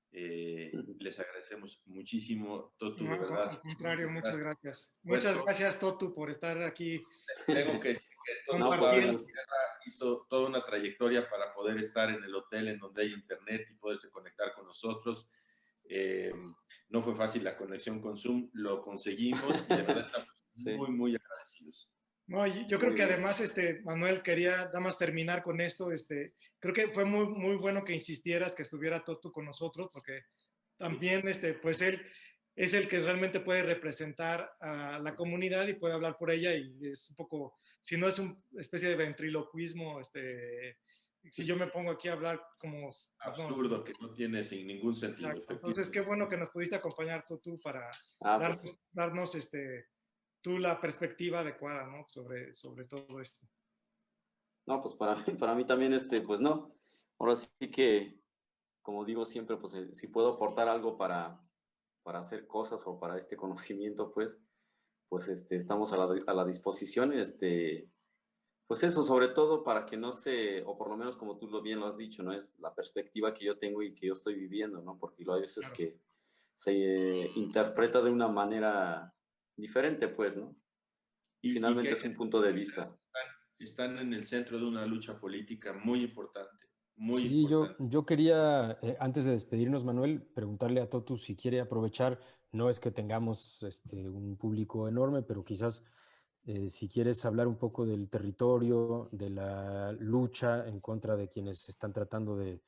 Les agradecemos muchísimo, Totu, No, de verdad. al contrario, muchas gracias. Muchas Esfuerzo. gracias, Totu, por estar aquí Tengo que decir que Totu No, va a pues, compartiendo. la tierra hizo toda una trayectoria para poder estar en el hotel en donde hay internet y poderse conectar con nosotros. No fue fácil la conexión con Zoom, lo conseguimos y de verdad estamos Sí. muy, muy agradecidos. No, yo creo que además, Manuel, quería nada más terminar con esto. Creo que fue muy, muy bueno que insistieras que estuviera Totu con nosotros, porque también, pues él es el que realmente puede representar a la comunidad y puede hablar por ella, y es un poco, si no es una especie de ventriloquismo, si yo me pongo aquí a hablar como... Absurdo, que no tiene sin ningún sentido. Exacto. Entonces, qué bueno que nos pudiste acompañar tú para darnos tú la perspectiva adecuada, ¿no? sobre todo esto. No, pues para mí también, pues no. Ahora sí que, como digo siempre, pues si puedo aportar algo para hacer cosas o para este conocimiento, pues estamos a la disposición, pues eso, sobre todo para que no se, o por lo menos como tú bien lo has dicho, ¿no? Es la perspectiva que yo tengo y que yo estoy viviendo, ¿no? Porque hay veces que se interpreta de una manera diferente, pues, ¿no? Y finalmente es un punto de vista. Están en el centro de una lucha política muy importante, muy Sí, importante. yo quería, antes de despedirnos, Manuel, preguntarle a Totu si quiere aprovechar, no es que tengamos un público enorme, pero quizás si quieres hablar un poco del territorio, de la lucha en contra de quienes están tratando de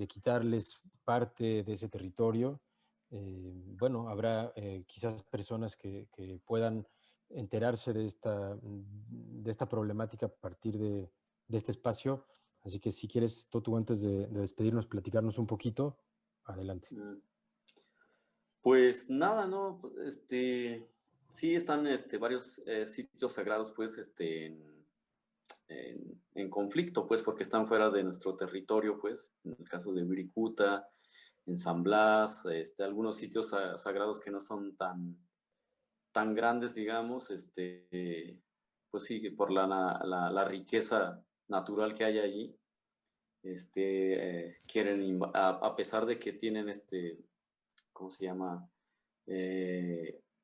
quitarles parte de ese territorio. Bueno, habrá quizás personas que puedan enterarse de esta problemática a partir de este espacio. Así que si quieres, Totu, antes de despedirnos, platicarnos un poquito, adelante. Pues nada, ¿no? Sí están varios sitios sagrados, pues, en conflicto, pues, porque están fuera de nuestro territorio, pues, en el caso de Wirikuta, en San Blas, algunos sitios sagrados que no son tan grandes, digamos, pues sí, por la riqueza natural que hay allí, quieren, a pesar de que tienen ¿cómo se llama?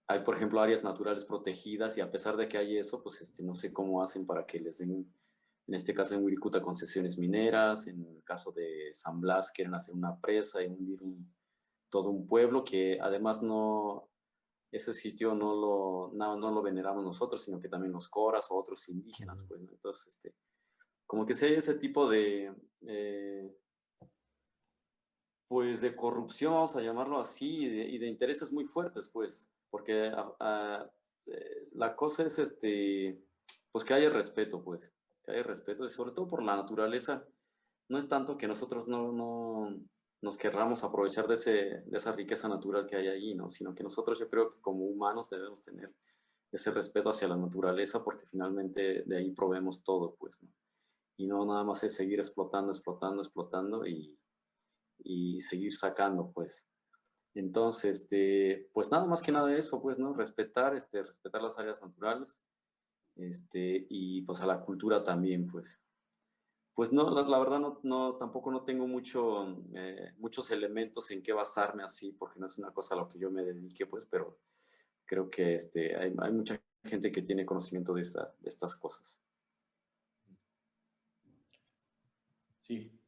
Hay, por ejemplo, áreas naturales protegidas y a pesar de que hay eso, pues no sé cómo hacen para que les den, en este caso en Wirikuta, concesiones mineras, en el caso de San Blas quieren hacer una presa y hundir todo un pueblo que además no, ese sitio no lo veneramos nosotros, sino que también los coras o otros indígenas, pues, ¿no? Entonces, como que si hay ese tipo pues de corrupción, vamos a llamarlo así, y de intereses muy fuertes, pues, porque la cosa es, pues que haya respeto, pues, que haya respeto, y sobre todo por la naturaleza. No es tanto que nosotros no nos querramos aprovechar de esa riqueza natural que hay allí, ¿no? Sino que nosotros, yo creo que como humanos debemos tener ese respeto hacia la naturaleza porque finalmente de ahí proveemos todo, pues, ¿no? Y no nada más es seguir explotando, explotando, explotando y seguir sacando, pues. Entonces, pues nada más que nada de eso, pues, ¿no? Respetar las áreas naturales, y pues a la cultura también, pues. Pues no, la verdad tampoco no tengo muchos elementos en qué basarme así, porque no es una cosa a lo que yo me dedique, pues, pero creo que hay mucha gente que tiene conocimiento de estas cosas. Sí,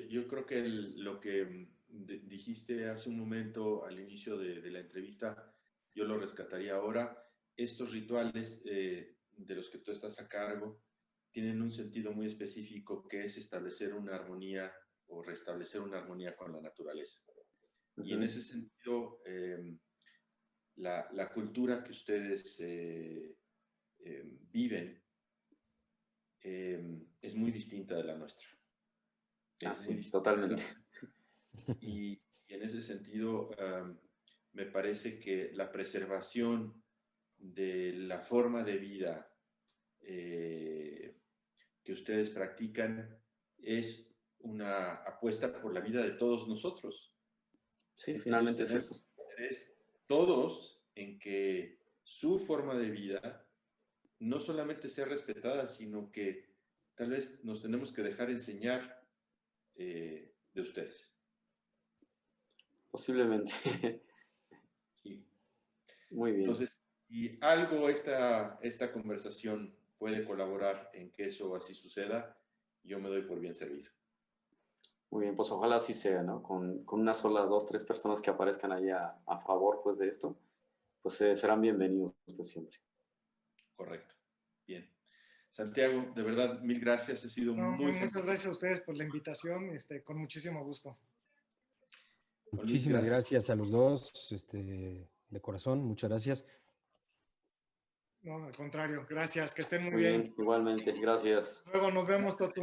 yo creo que lo que dijiste hace un momento al inicio de la entrevista, yo lo rescataría ahora. Estos rituales de los que tú estás a cargo tienen un sentido muy específico que es establecer una armonía o restablecer una armonía con la naturaleza. Y en ese sentido, la cultura que ustedes viven es muy distinta de la nuestra. Sí, totalmente. Y en ese sentido, me parece que la preservación de la forma de vida que ustedes practican es una apuesta por la vida de todos nosotros. Sí, finalmente es eso. Todos en que su forma de vida no solamente sea respetada, sino que tal vez nos tenemos que dejar enseñar de ustedes. Posiblemente. Sí. Muy bien. Entonces, y algo esta conversación puede colaborar en que eso así suceda, yo me doy por bien servido. Muy bien, pues ojalá así sea, ¿no? Con una sola, 2, 3 personas que aparezcan ahí a favor, pues, de esto, pues serán bienvenidos, pues, siempre. Correcto. Bien. Santiago, de verdad, mil gracias. Ha sido No, muy muchas genial. gracias a ustedes por la invitación, con muchísimo gusto. Luis, Muchísimas gracias a los dos, de corazón, muchas gracias. No, al contrario, gracias, que estén muy Muy bien. bien, igualmente, gracias. Luego nos vemos, Totu.